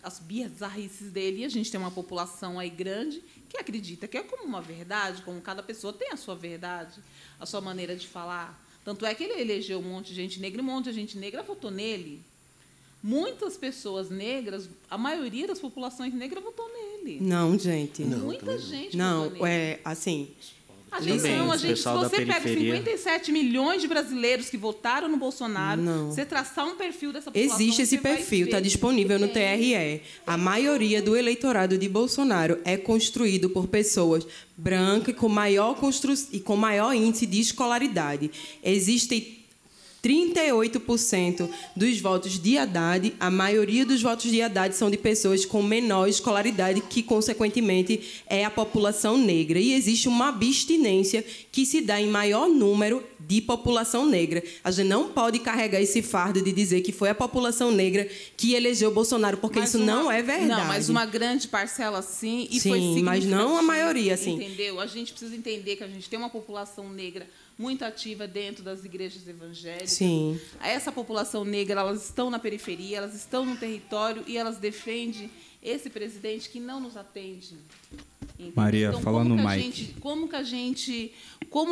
as bizarrices dele, e a gente tem uma população aí grande que acredita que é como uma verdade, como cada pessoa tem a sua verdade, a sua maneira de falar. Tanto é que ele elegeu um monte de gente negra, e um monte de gente negra votou nele. Muitas pessoas negras, a maioria das populações negras votou nele. Não, gente. Muita gente não, votou nele. Assim... A gente, se você pega 57 milhões de brasileiros que votaram no Bolsonaro, você traçar um perfil dessa população... Existe esse perfil, está disponível no TRE. A maioria do eleitorado de Bolsonaro é construído por pessoas brancas com maior índice de escolaridade. Existem 38% dos votos de Haddad, a maioria dos votos de Haddad são de pessoas com menor escolaridade, que, consequentemente, é a população negra. E existe uma abstinência que se dá em maior número de população negra. A gente não pode carregar esse fardo de dizer que foi a população negra que elegeu Bolsonaro, porque isso não é verdade. Não, mas uma grande parcela, sim, e sim, foi significativo. Mas não a maioria, sim. Entendeu? A gente precisa entender que a gente tem uma população negra muito ativa dentro das igrejas evangélicas. Sim. Essa população negra, elas estão na periferia, elas estão no território e elas defendem esse presidente que não nos atende. Entendeu? Maria, então, fala no mic. Como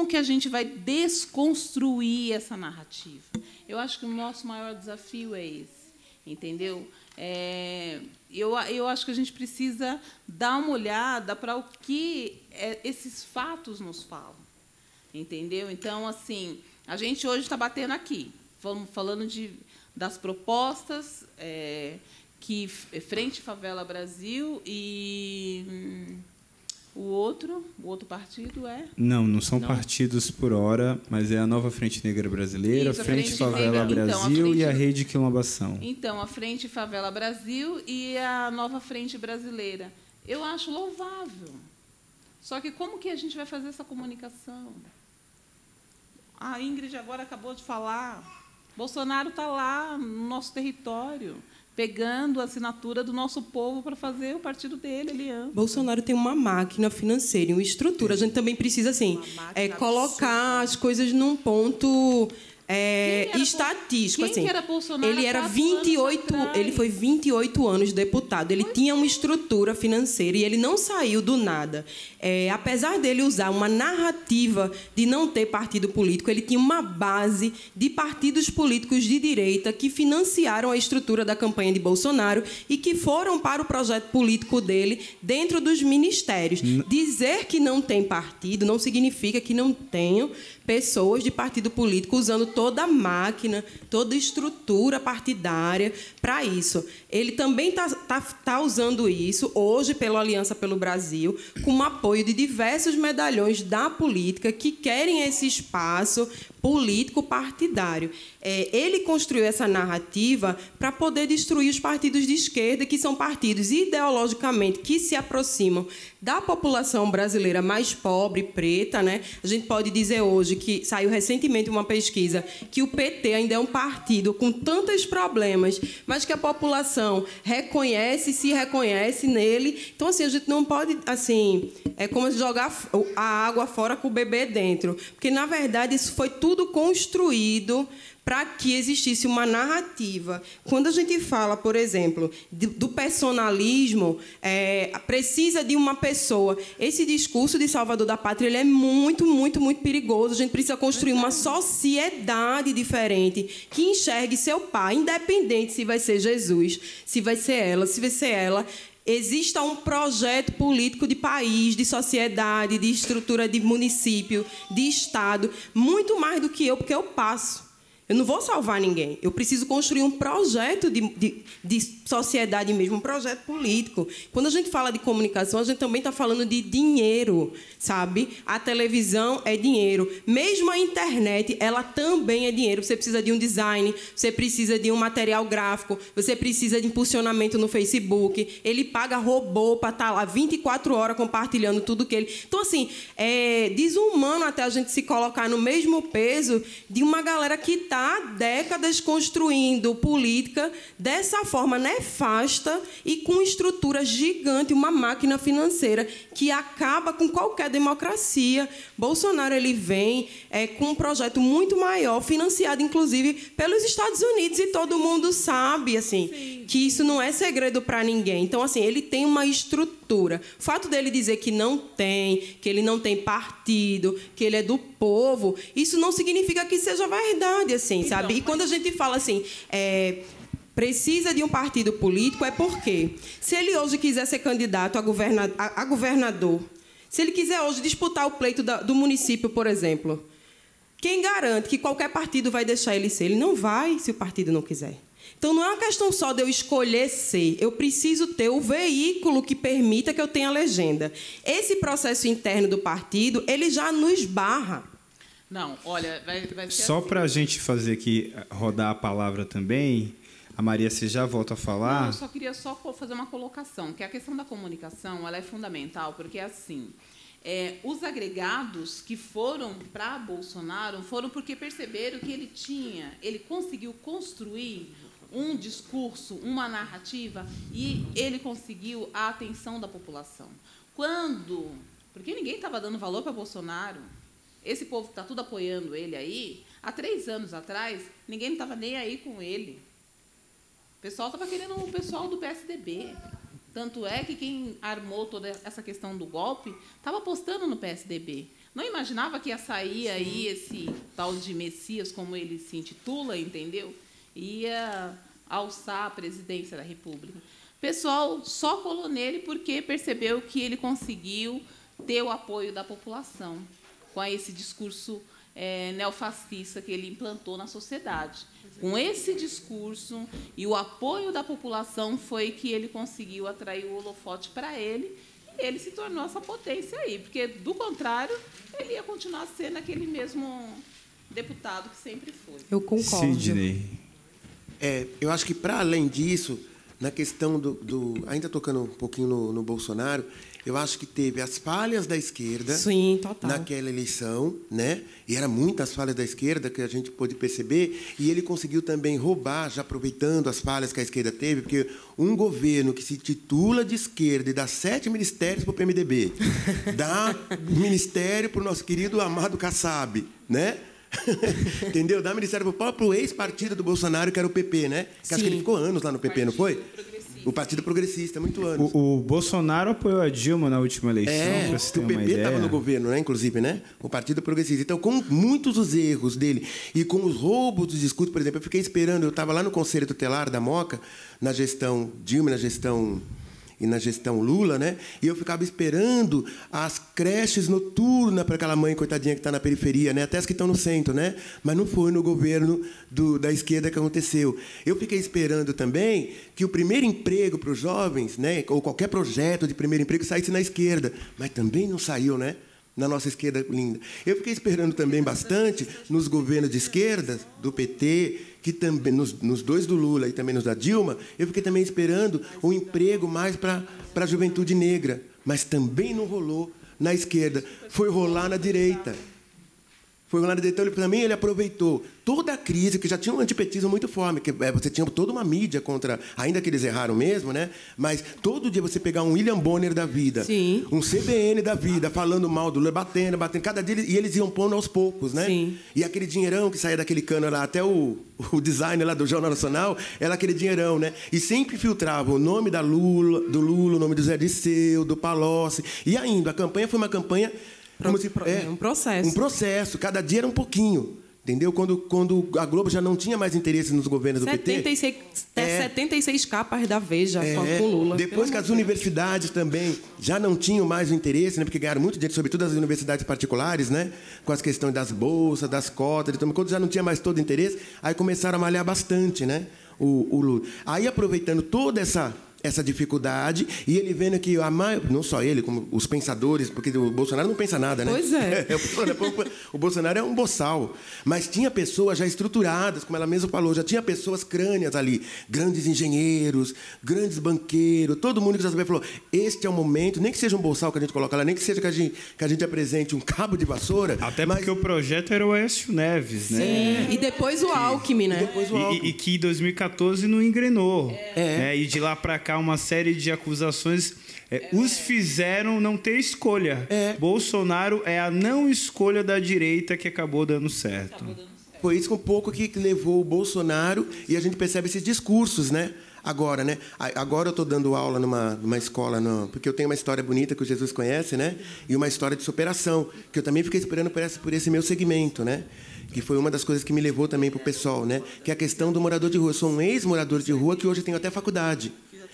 que a gente vai desconstruir essa narrativa? Eu acho que o nosso maior desafio é esse, entendeu? Eu acho que a gente precisa dar uma olhada para o que esses fatos nos falam. Entendeu? Então, assim, a gente hoje está batendo aqui, falando das propostas que Frente Favela Brasil e o outro partido é... Não são partidos por hora, mas é a Nova Frente Negra Brasileira, Isso, Frente Favela Brasil e a Rede Quilombação. Então, a Frente Favela Brasil e a Nova Frente Brasileira. Eu acho louvável. Só que como que a gente vai fazer essa comunicação? A Ingrid agora acabou de falar. Bolsonaro está lá no nosso território, pegando a assinatura do nosso povo para fazer o partido dele. Ele anda. Bolsonaro tem uma máquina financeira, uma estrutura. A gente também precisa assim, colocar as coisas num ponto estatístico. Quem que era Bolsonaro? Ele era 28, ele foi 28 anos deputado. Ele tinha uma estrutura financeira e ele não saiu do nada. Apesar dele usar uma narrativa de não ter partido político, ele tinha uma base de partidos políticos de direita que financiaram a estrutura da campanha de Bolsonaro e que foram para o projeto político dele dentro dos ministérios. Dizer que não tem partido não significa que não tenham pessoas de partido político usando toda a máquina, toda a estrutura partidária para isso. Ele também tá usando isso, hoje, pela Aliança pelo Brasil, com o apoio de diversos medalhões da política que querem esse espaço político partidário. Ele construiu essa narrativa para poder destruir os partidos de esquerda, que são partidos ideologicamente que se aproximam da população brasileira mais pobre, preta, né? A gente pode dizer hoje que saiu recentemente uma pesquisa que o PT ainda é um partido com tantos problemas, mas que a população reconhece, se reconhece nele. Então, assim, a gente não pode, assim, é como jogar a água fora com o bebê dentro, porque, na verdade, isso foi tudo construído para que existisse uma narrativa. Quando a gente fala, por exemplo, do personalismo, precisa de uma pessoa. Esse discurso de Salvador da Pátria, ele é muito, muito, muito perigoso. A gente precisa construir uma sociedade diferente que enxergue seu pai, independente se vai ser Jesus, se vai ser ela, exista um projeto político de país, de sociedade, de estrutura de município, de Estado, muito mais do que eu, porque eu passo. Eu não vou salvar ninguém. Eu preciso construir um projeto de sociedade mesmo, um projeto político. Quando a gente fala de comunicação, a gente também está falando de dinheiro, sabe? A televisão é dinheiro. Mesmo a internet, ela também é dinheiro. Você precisa de um design, você precisa de um material gráfico, você precisa de impulsionamento no Facebook. Ele paga robô para estar lá 24 horas compartilhando tudo que ele... Então, assim, é desumano até a gente se colocar no mesmo peso de uma galera que está há décadas construindo política dessa forma nefasta e com estrutura gigante, uma máquina financeira que acaba com qualquer democracia. Bolsonaro ele vem com um projeto muito maior, financiado, inclusive, pelos Estados Unidos, e todo mundo sabe assim, que isso não é segredo para ninguém. Então, assim, ele tem uma estrutura. O fato dele dizer que ele não tem partido, que ele é do povo, isso não significa que seja verdade, assim, então, sabe? E quando a gente fala assim, precisa de um partido político, é porque se ele hoje quiser ser candidato a governador, se ele quiser hoje disputar o pleito do município, por exemplo, quem garante que qualquer partido vai deixar ele ser? Ele não vai, se o partido não quiser. Então, não é uma questão só de eu escolher ser. Eu preciso ter o veículo que permita que eu tenha legenda. Esse processo interno do partido, ele já nos barra. Não, olha, vai ser só assim. Para a gente fazer aqui, rodar a palavra também, a Maria, você já volta a falar? Não, eu só queria fazer uma colocação, que a questão da comunicação ela é fundamental, porque, assim, os agregados que foram para Bolsonaro foram porque perceberam que ele conseguiu construir um discurso, uma narrativa, e ele conseguiu a atenção da população. Porque ninguém estava dando valor para Bolsonaro. Esse povo que está tudo apoiando ele aí, há 3 anos atrás, ninguém estava nem aí com ele. O pessoal estava querendo o pessoal do PSDB. Tanto é que quem armou toda essa questão do golpe estava apostando no PSDB. Não imaginava que ia sair aí esse tal de Messias, como ele se intitula, entendeu? Ia alçar a presidência da República. O pessoal só colou nele porque percebeu que ele conseguiu ter o apoio da população com esse discurso neofascista que ele implantou na sociedade. Com esse discurso e o apoio da população foi que ele conseguiu atrair o holofote para ele, e ele se tornou essa potência aí, porque, do contrário, ele ia continuar sendo aquele mesmo deputado que sempre foi. Eu concordo. Sidney. Eu acho que, para além disso, na questão ainda tocando um pouquinho no Bolsonaro, eu acho que teve as falhas da esquerda. Sim, total. Naquela eleição, né? E eram muitas falhas da esquerda que a gente pôde perceber, e ele conseguiu também roubar, já aproveitando as falhas que a esquerda teve, porque um governo que se titula de esquerda e dá 7 ministérios para o PMDB, dá ministério para o nosso querido amado Kassab, né? Entendeu? Dá ministério para o próprio ex-partido do Bolsonaro, que era o PP, né? Que acho que ele ficou anos lá no PP, não foi? O Partido Progressista, muito anos. O Bolsonaro apoiou a Dilma na última eleição, para você ter uma ideia. O PP estava no governo, né? Inclusive, né? O Partido Progressista. Então, com muitos dos erros dele e com os roubos dos discursos, por exemplo, eu fiquei esperando, eu estava lá no Conselho Tutelar da Moca, na gestão Dilma, na gestão e na gestão Lula, né? E eu ficava esperando as creches noturnas para aquela mãe coitadinha que está na periferia, né? Até as que estão no centro, né? Mas não foi no governo da esquerda que aconteceu. Eu fiquei esperando também que o primeiro emprego para os jovens, né? Ou qualquer projeto de primeiro emprego saísse na esquerda, mas também não saiu, né? Na nossa esquerda linda. Eu fiquei esperando também bastante nos governos de esquerda, do PT, que também nos dois do Lula e também nos da Dilma, eu fiquei também esperando um emprego mais para a juventude negra, mas também não rolou na esquerda, foi rolar na direita. Foi rolar na direita. Então, também ele aproveitou toda a crise, que já tinha um antipetismo muito forte, que você tinha toda uma mídia contra, ainda que eles erraram mesmo, né? Mas todo dia você pegar um William Bonner da vida, Sim. um CBN da vida, falando mal do Lula, batendo, cada dia, e eles iam pondo aos poucos, né? Sim. E aquele dinheirão que saía daquele cano lá, até o design lá do Jornal Nacional, era aquele dinheirão, né? E sempre filtrava o nome do Lula, o nome do Zé Dirceu, do Palocci, e ainda, a campanha foi uma campanha... Um processo. Um processo, cada dia era um pouquinho. Entendeu? Quando a Globo já não tinha mais interesse nos governos do PT. 76 capas da Veja com Lula. Depois que as universidades também já não tinham mais o interesse, né, porque ganharam muito dinheiro, sobretudo as universidades particulares, né, com as questões das bolsas, das cotas, quando já não tinha mais todo o interesse, aí começaram a malhar bastante, né, o Lula. Aí, aproveitando toda essa dificuldade, e ele vendo que não só ele, como os pensadores, porque o Bolsonaro não pensa nada, né? Pois é. O Bolsonaro é um boçal. Mas tinha pessoas já estruturadas, como ela mesma falou, já tinha pessoas crâneas ali, grandes engenheiros, grandes banqueiros, todo mundo que já sabia falou, este é o momento, nem que seja um boçal que a gente coloca lá, nem que seja que a gente apresente um cabo de vassoura. Até porque o projeto era o Aécio Neves, né? Sim. E depois o Alckmin, né? E que em 2014 não engrenou. E de lá para cá uma série de acusações os fizeram não ter escolha. Bolsonaro é a não escolha da direita que acabou dando certo. Foi isso um pouco que levou o Bolsonaro, e a gente percebe esses discursos, né? Agora, né? Agora eu estou dando aula numa escola, porque eu tenho uma história bonita que o Jesus conhece, né? E uma história de superação, que eu também fiquei esperando por esse meu segmento, né? Que foi uma das coisas que me levou também para o pessoal, né? Que é a questão do morador de rua. Eu sou um ex-morador de rua que hoje tenho até faculdade.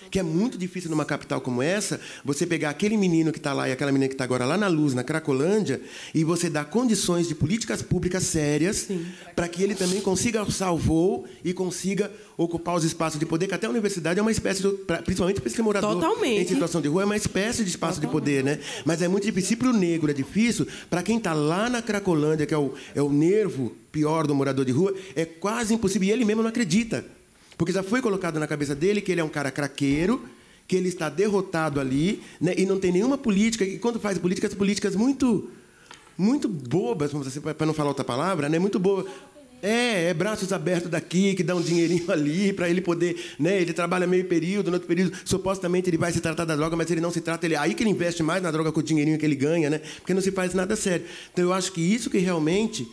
Que é muito difícil numa capital como essa, você pegar aquele menino que está lá e aquela menina que está agora lá na Luz, na Cracolândia, e você dar condições de políticas públicas sérias para que ele também consiga alçar o voo e consiga ocupar os espaços de poder, que até a universidade é uma espécie, principalmente para esse morador em situação de rua, é uma espécie de espaço de poder, né? Mas é muito difícil para o negro, é difícil para quem está lá na Cracolândia, que é o nervo pior do morador de rua, é quase impossível, e ele mesmo não acredita. Porque já foi colocado na cabeça dele que ele é um cara craqueiro, que ele está derrotado ali, né, e não tem nenhuma política. E quando faz políticas, políticas muito bobas, vamos dizer, para não falar outra palavra, né, muito boa. Braços abertos daqui, que dá um dinheirinho ali para ele poder, né, ele trabalha meio período, no outro período, supostamente ele vai se tratar da droga, mas ele não se trata, aí que ele investe mais na droga com o dinheirinho que ele ganha, né, porque não se faz nada sério. Então, eu acho que isso que realmente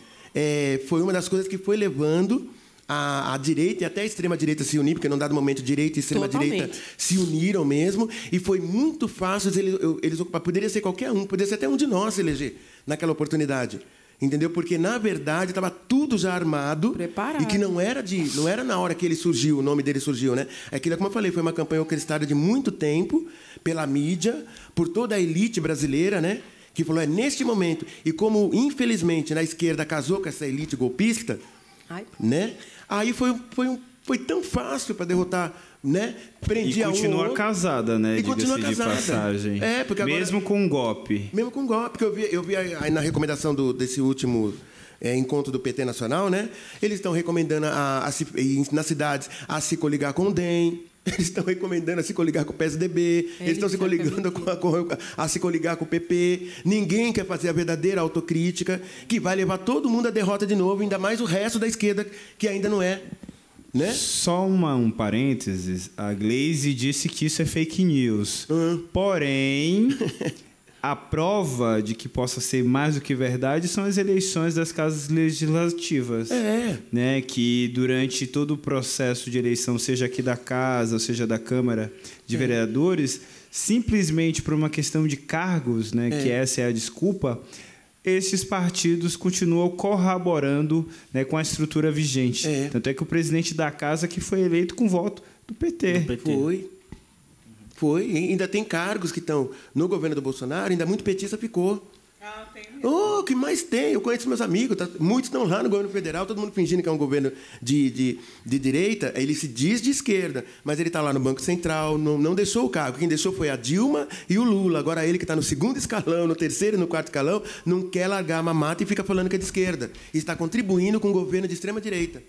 foi uma das coisas que foi levando a direita e até a extrema-direita se unir, porque num dado momento direita e extrema-direita se uniram mesmo, e foi muito fácil eles ocupar. Poderia ser qualquer um, poderia ser até um de nós se eleger naquela oportunidade. Entendeu? Porque, na verdade, estava tudo já armado. Preparado. E que não era na hora que ele surgiu, o nome dele surgiu, né? Aquilo, como eu falei, foi uma campanha orquestrada de muito tempo, pela mídia, por toda a elite brasileira, né? Que falou, neste momento. E como, infelizmente, na esquerda casou com essa elite golpista, né? Aí foi tão fácil para derrotar, né? Prendia e continua um ou outro, casada, né? E continua casada. De passagem. Porque mesmo agora, com um golpe. Mesmo com um golpe, porque eu vi aí na recomendação desse último encontro do PT Nacional, né? Eles estão recomendando nas cidades a se coligar com o DEM. Eles estão recomendando a se coligar com o PSDB, eles estão se coligando a se coligar com o PP. Ninguém quer fazer a verdadeira autocrítica, que vai levar todo mundo à derrota de novo, ainda mais o resto da esquerda, que ainda não é. Né? Só um parênteses. A Glaze disse que isso é fake news. Porém, a prova de que possa ser mais do que verdade são as eleições das casas legislativas. Né? Que durante todo o processo de eleição, seja aqui da casa, ou seja da Câmara de Vereadores, simplesmente por uma questão de cargos, né? Que essa é a desculpa, esses partidos continuam corroborando, né, com a estrutura vigente. Tanto é que o presidente da casa que foi eleito com voto do PT. Foi. Foi. E ainda tem cargos que estão no governo do Bolsonaro, ainda muito petista ficou. O que mais tem? Eu conheço meus amigos, muitos estão lá no governo federal, todo mundo fingindo que é um governo de direita, ele se diz de esquerda, mas ele está lá no Banco Central, não deixou o cargo. Quem deixou foi a Dilma e o Lula. Agora ele que está no segundo escalão, no terceiro e no quarto escalão, não quer largar a mamata e fica falando que é de esquerda. E está contribuindo com o governo de extrema-direita.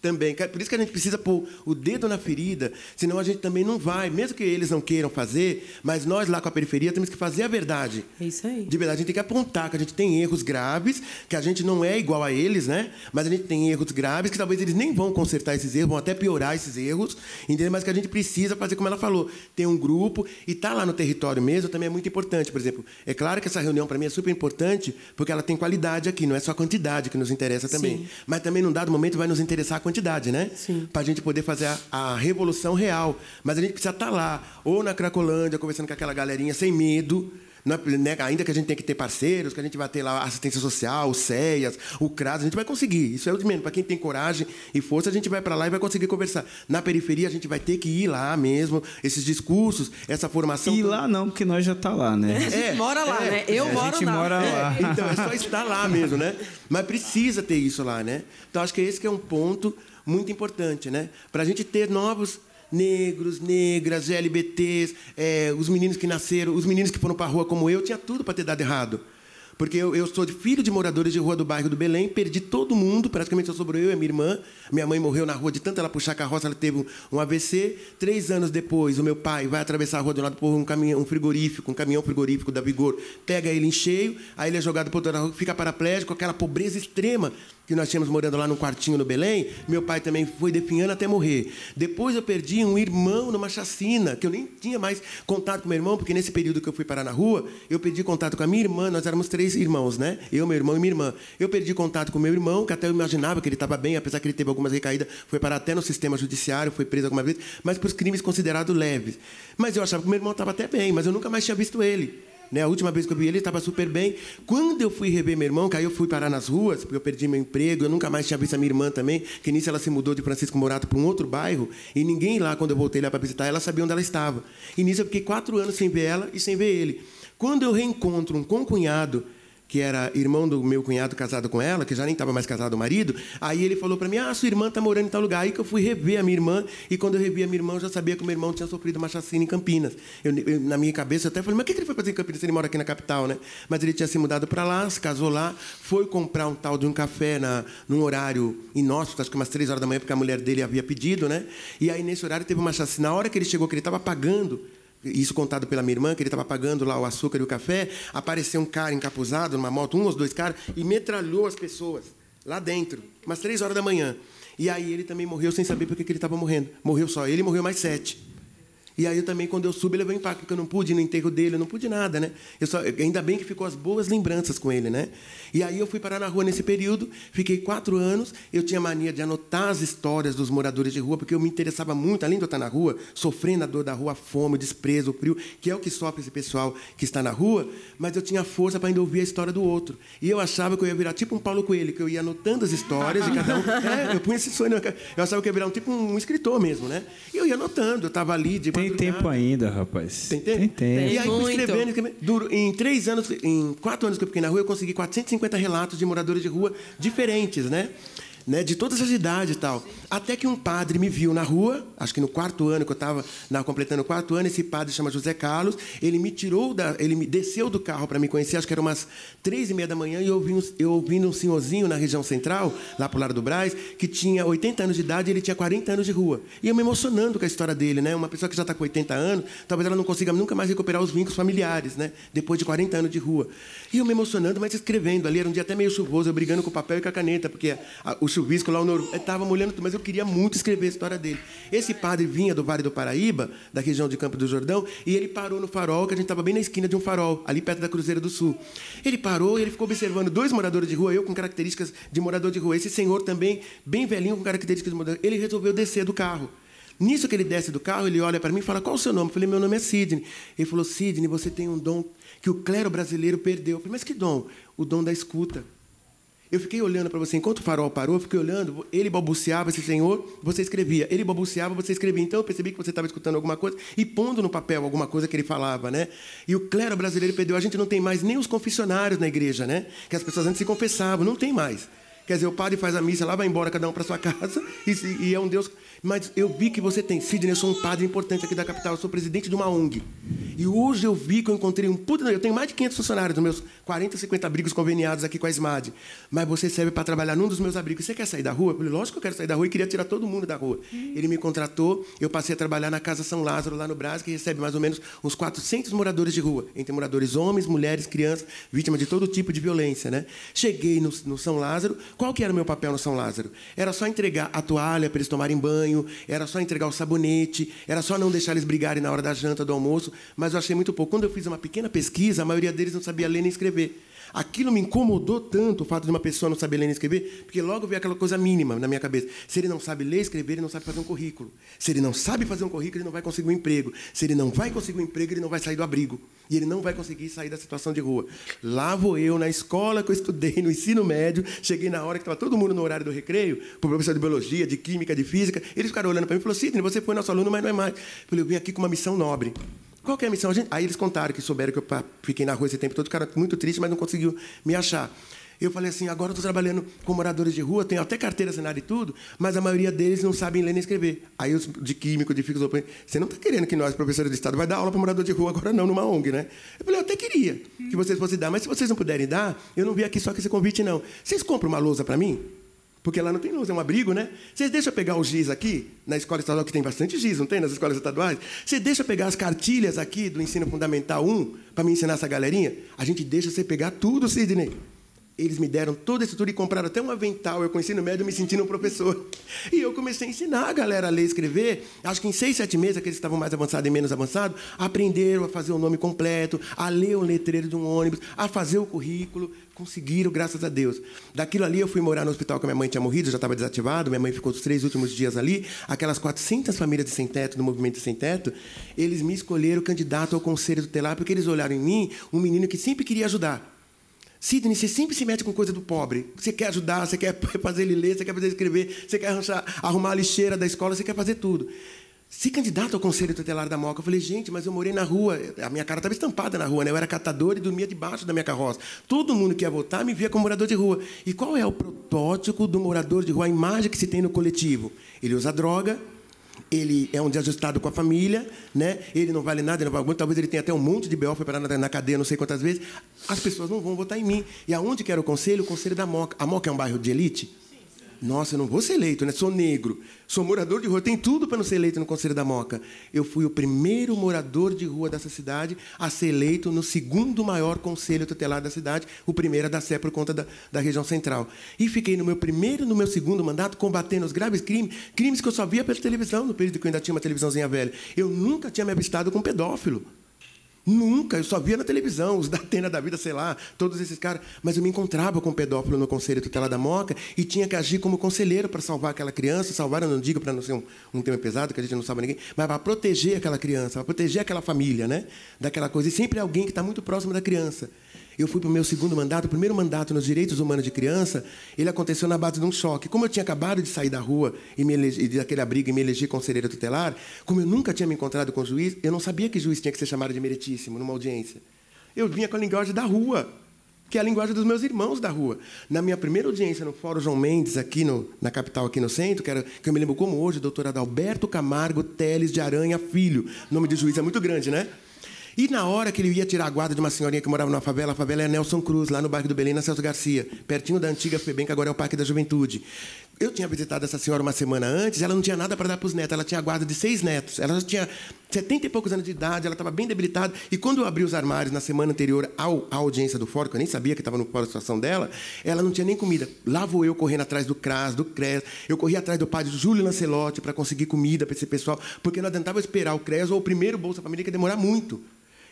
Também. Por isso que a gente precisa pôr o dedo na ferida, senão a gente também não vai, mesmo que eles não queiram fazer, mas nós lá com a periferia temos que fazer a verdade. É isso aí. De verdade, a gente tem que apontar que a gente tem erros graves, que a gente não é igual a eles, né? Mas a gente tem erros graves que talvez eles nem vão consertar esses erros, vão até piorar esses erros, entendeu? Mas que a gente precisa fazer, como ela falou, ter um grupo e estar lá no território mesmo também é muito importante. Por exemplo, é claro que essa reunião para mim é super importante porque ela tem qualidade aqui, não é só a quantidade que nos interessa também. Sim. Mas também, num dado momento, vai nos interessar a quantidade, né? Para a gente poder fazer a revolução real. Mas a gente precisa estar lá, ou na Cracolândia, conversando com aquela galerinha sem medo, né? Ainda que a gente tenha que ter parceiros, que a gente vai ter lá a assistência social, o CEAS, o CRAS, a gente vai conseguir. Isso é o de menos. Para quem tem coragem e força, a gente vai para lá e vai conseguir conversar. Na periferia, a gente vai ter que ir lá mesmo, esses discursos, essa formação. E lá não, porque nós já está lá, né? A gente mora lá, né? Eu moro lá. A gente mora lá. Então, é só estar lá mesmo, né? Mas precisa ter isso lá, né? Então, acho que esse que é um ponto muito importante, né? Para a gente ter novos negros, negras, LGBTs, os meninos que nasceram, os meninos que foram para a rua como eu, tinha tudo para ter dado errado. Porque eu sou filho de moradores de rua do bairro do Belém, perdi todo mundo, praticamente só sobrou eu e a minha irmã. Minha mãe morreu na rua de tanto ela puxar a carroça, ela teve um AVC. 3 anos depois, o meu pai vai atravessar a rua de um lado por um caminhão frigorífico da Vigor, pega ele em cheio, aí ele é jogado para outra rua, fica paraplégico, aquela pobreza extrema que nós tínhamos morando lá num quartinho no Belém. Meu pai também foi definhando até morrer. Depois eu perdi um irmão numa chacina, que eu nem tinha mais contato com meu irmão, porque nesse período que eu fui parar na rua, eu perdi contato com a minha irmã, nós éramos 3 irmãos, né? Eu, meu irmão e minha irmã. Eu perdi contato com meu irmão, que até eu imaginava que ele estava bem, apesar que ele teve algumas recaídas, foi parar até no sistema judiciário, foi preso algumas vezes, mas por crimes considerados leves. Mas eu achava que meu irmão estava até bem, mas eu nunca mais tinha visto ele. Né? A última vez que eu vi ele estava super bem. Quando eu fui rever meu irmão, que aí eu fui parar nas ruas, porque eu perdi meu emprego, eu nunca mais tinha visto a minha irmã também, que nisso ela se mudou de Francisco Morato para um outro bairro, e ninguém lá, quando eu voltei lá para visitar ela, sabia onde ela estava. E nisso eu fiquei 4 anos sem ver ela e sem ver ele. Quando eu reencontro um concunhado, que era irmão do meu cunhado casado com ela, que já nem estava mais casado o marido, aí ele falou para mim, sua irmã está morando em tal lugar. Aí que eu fui rever a minha irmã, e quando eu revi a minha irmã, eu já sabia que o meu irmão tinha sofrido uma chacina em Campinas. Na minha cabeça, eu até falei, mas o que ele foi fazer em Campinas se ele mora aqui na capital, né? Mas ele tinha se mudado para lá, se casou lá, foi comprar um tal de um café num horário inóspito, acho que umas 3 horas da manhã, porque a mulher dele havia pedido, né? E aí, nesse horário, teve uma chacina. Na hora que ele chegou, que ele estava pagando, isso contado pela minha irmã, que ele estava pagando lá o açúcar e o café, apareceu um cara encapuzado numa moto, 1 ou 2 caras, e metralhou as pessoas lá dentro, umas 3 horas da manhã. E aí ele também morreu sem saber por que ele estava morrendo. Morreu só ele, morreu mais 7. E aí eu também, quando eu subi, levei um impacto, porque eu não pude ir no enterro dele, eu não pude nada, né? Ainda bem que ficou as boas lembranças com ele, né? E aí eu fui parar na rua nesse período, fiquei 4 anos, eu tinha mania de anotar as histórias dos moradores de rua, porque eu me interessava muito, além de eu estar na rua, sofrendo a dor da rua, a fome, o desprezo, o frio, que é o que sofre esse pessoal que está na rua, mas eu tinha força para ainda ouvir a história do outro. E eu achava que eu ia virar tipo um Paulo Coelho, que eu ia anotando as histórias de cada um. Eu punha esse sonho, eu achava que eu ia virar tipo um escritor mesmo, né? E eu ia anotando, eu estava ali de Tem tempo ainda, rapaz. Tem tempo? Tem. E aí, escrevendo. Em 3 anos, em 4 anos que eu fiquei na rua, eu consegui 450 relatos de moradores de rua diferentes, né? De todas as idades e tal. Até que um padre me viu na rua, acho que no 4º ano, que eu estava completando o 4º ano, esse padre chama José Carlos, ele me desceu do carro para me conhecer, acho que era umas 3h30 da manhã, e eu ouvi um senhorzinho na região central, lá pro Largo do Brás, que tinha 80 anos de idade e ele tinha 40 anos de rua. E eu me emocionando com a história dele, né? Uma pessoa que já está com 80 anos, talvez ela não consiga nunca mais recuperar os vínculos familiares, né? Depois de 40 anos de rua. E eu me emocionando, mas escrevendo ali, era um dia até meio chuvoso, eu brigando com o papel e com a caneta, porque o chuvisco lá, estava molhando tudo, mas eu queria muito escrever a história dele. Esse padre vinha do Vale do Paraíba, da região de Campo do Jordão, e ele parou no farol, que a gente estava bem na esquina de um farol, ali perto da Cruzeiro do Sul. Ele parou e ele ficou observando 2 moradores de rua, eu com características de morador de rua, esse senhor também, bem velhinho, com características de morador. Ele resolveu descer do carro. Nisso que ele desce do carro, ele olha para mim e fala, qual o seu nome? Eu falei, meu nome é Sidney. Ele falou, Sidney, você tem um dom que o clero brasileiro perdeu. Eu falei, mas que dom? O dom da escuta. Eu fiquei olhando para você, enquanto o farol parou, eu fiquei olhando, ele balbuciava esse senhor, você escrevia. Ele balbuciava, você escrevia. Então, eu percebi que você estava escutando alguma coisa e pondo no papel alguma coisa que ele falava, né? E o clero brasileiro perdeu. A gente não tem mais nem os confessionários na igreja, né? Que as pessoas antes se confessavam, não tem mais. Quer dizer, o padre faz a missa lá, vai embora cada um para sua casa e é um Deus... Mas eu vi que você tem. Sidney, eu sou um padre importante aqui da capital, eu sou presidente de uma ONG. E hoje eu vi que eu encontrei um puta... Eu tenho mais de 500 funcionários nos meus 40, 50 abrigos conveniados aqui com a SMAD. Mas você serve para trabalhar num dos meus abrigos. Você quer sair da rua? Eu falei, lógico que eu quero sair da rua e queria tirar todo mundo da rua. Ele me contratou, eu passei a trabalhar na Casa São Lázaro, lá no Brás, que recebe mais ou menos uns 400 moradores de rua. Entre moradores homens, mulheres, crianças, vítimas de todo tipo de violência, né? Cheguei no São Lázaro. Qual que era o meu papel no São Lázaro? Era só entregar a toalha para eles tomarem banho, era só entregar o sabonete, era só não deixar eles brigarem na hora da janta, do almoço, mas eu achei muito pouco. Quando eu fiz uma pequena pesquisa, a maioria deles não sabia ler nem escrever. Aquilo me incomodou tanto, o fato de uma pessoa não saber ler nem escrever, porque logo veio aquela coisa mínima na minha cabeça. Se ele não sabe ler e escrever, ele não sabe fazer um currículo. Se ele não sabe fazer um currículo, ele não vai conseguir um emprego. Se ele não vai conseguir um emprego, ele não vai sair do abrigo. E ele não vai conseguir sair da situação de rua. Lá vou eu, na escola que eu estudei, no ensino médio, cheguei na hora que estava todo mundo no horário do recreio, para o professor de biologia, de química, de física, eles ficaram olhando para mim e falaram, Sidney, você foi nosso aluno, mas não é mais. Eu falei, eu vim aqui com uma missão nobre. Qual que é a missão? Aí eles contaram que souberam que eu fiquei na rua esse tempo todo, ficaram muito tristes, mas não conseguiu me achar. Eu falei assim, agora eu estou trabalhando com moradores de rua, tenho até carteira assinada e tudo, mas a maioria deles não sabem ler nem escrever. Aí os de químico, de física, você não está querendo que nós, professores de Estado, vai dar aula para morador de rua agora não, numa ONG, né? Eu falei, eu até queria que vocês fossem dar, mas se vocês não puderem dar, eu não vim aqui só com esse convite, não. Vocês compram uma lousa para mim? Porque lá não tem lousa, é um abrigo, né? Vocês deixam eu pegar o giz aqui, na escola estadual, que tem bastante giz, não tem? Nas escolas estaduais? Vocês deixam eu pegar as cartilhas aqui do Ensino Fundamental 1, para me ensinar essa galerinha? A gente deixa você pegar tudo, Sidney. Eles me deram todo esse tudo e compraram até um avental. Eu, com o ensino médio, me sentindo um professor. E eu comecei a ensinar a galera a ler e escrever. Acho que em 6, 7 meses, aqueles que estavam mais avançados e menos avançados, aprenderam a fazer o nome completo, a ler o letreiro de um ônibus, a fazer o currículo. Conseguiram, graças a Deus. Daquilo ali, eu fui morar no hospital que minha mãe tinha morrido, já estava desativado. Minha mãe ficou os 3 últimos dias ali. Aquelas 400 famílias de sem-teto, do movimento de sem-teto, eles me escolheram candidato ao conselho tutelar, porque eles olharam em mim um menino que sempre queria ajudar. Sidney, você sempre se mete com coisa do pobre. Você quer ajudar, você quer fazer ele ler, você quer fazer ele escrever, você quer arrumar a lixeira da escola, você quer fazer tudo. Se candidato ao Conselho Tutelar da Moca, eu falei, gente, mas eu morei na rua, a minha cara estava estampada na rua, né? Eu era catador e dormia debaixo da minha carroça. Todo mundo que ia votar me via como morador de rua. E qual é o protótipo do morador de rua, a imagem que se tem no coletivo? Ele usa droga, ele é um desajustado com a família, né? Ele não vale nada, ele não vale muito, talvez ele tenha até um monte de BO, foi parar na cadeia não sei quantas vezes. As pessoas não vão votar em mim. E aonde que era o conselho? O Conselho da Moca. A Moca é um bairro de elite? Nossa, eu não vou ser eleito, né? Sou negro, sou morador de rua, tem tudo para não ser eleito no Conselho da Moca. Eu fui o primeiro morador de rua dessa cidade a ser eleito no 2º maior conselho tutelar da cidade, o primeiro é da Sé por conta da região central. E fiquei no meu 2º mandato combatendo os graves crimes que eu só via pela televisão, no período que eu ainda tinha uma televisãozinha velha. Eu nunca tinha me avistado com um pedófilo. Nunca, eu só via na televisão, os da Atena da vida, sei lá, todos esses caras. Mas eu me encontrava com um pedófilo no Conselho Tutelar da Moca e tinha que agir como conselheiro para salvar aquela criança. Salvar, eu não digo para não ser um tema pesado, que a gente não salva ninguém, mas para proteger aquela criança, para proteger aquela família, né? Daquela coisa. E sempre alguém que está muito próximo da criança. Eu fui para o meu 2º mandato, o primeiro mandato nos direitos humanos de criança, ele aconteceu na base de um choque. Como eu tinha acabado de sair da rua e daquele abrigo e me elegi conselheira tutelar, como eu nunca tinha me encontrado com o juiz, eu não sabia que juiz tinha que ser chamado de meritíssimo numa audiência. Eu vinha com a linguagem da rua, que é a linguagem dos meus irmãos da rua. Na minha primeira audiência no Fórum João Mendes, aqui na capital, aqui no centro, que eu me lembro como hoje, o doutor Adalberto Camargo Teles de Aranha Filho. O nome de juiz é muito grande, né? E na hora que ele ia tirar a guarda de uma senhorinha que morava numa favela, a favela é Nelson Cruz, lá no bairro do Belém, na Celso Garcia, pertinho da antiga FEBEM, que agora é o Parque da Juventude. Eu tinha visitado essa senhora uma semana antes, ela não tinha nada para dar para os netos, ela tinha a guarda de 6 netos, ela já tinha 70 e poucos anos de idade, ela estava bem debilitada, e quando eu abri os armários na semana anterior à audiência do fórum, que eu nem sabia que estava no fórum a situação dela, ela não tinha nem comida. Lá vou eu correndo atrás do CRAS, do CRES, eu corri atrás do padre Júlio Lancelotti para conseguir comida para esse pessoal, porque não adiantava esperar o CRES ou o primeiro Bolsa Família, que ia demorar muito.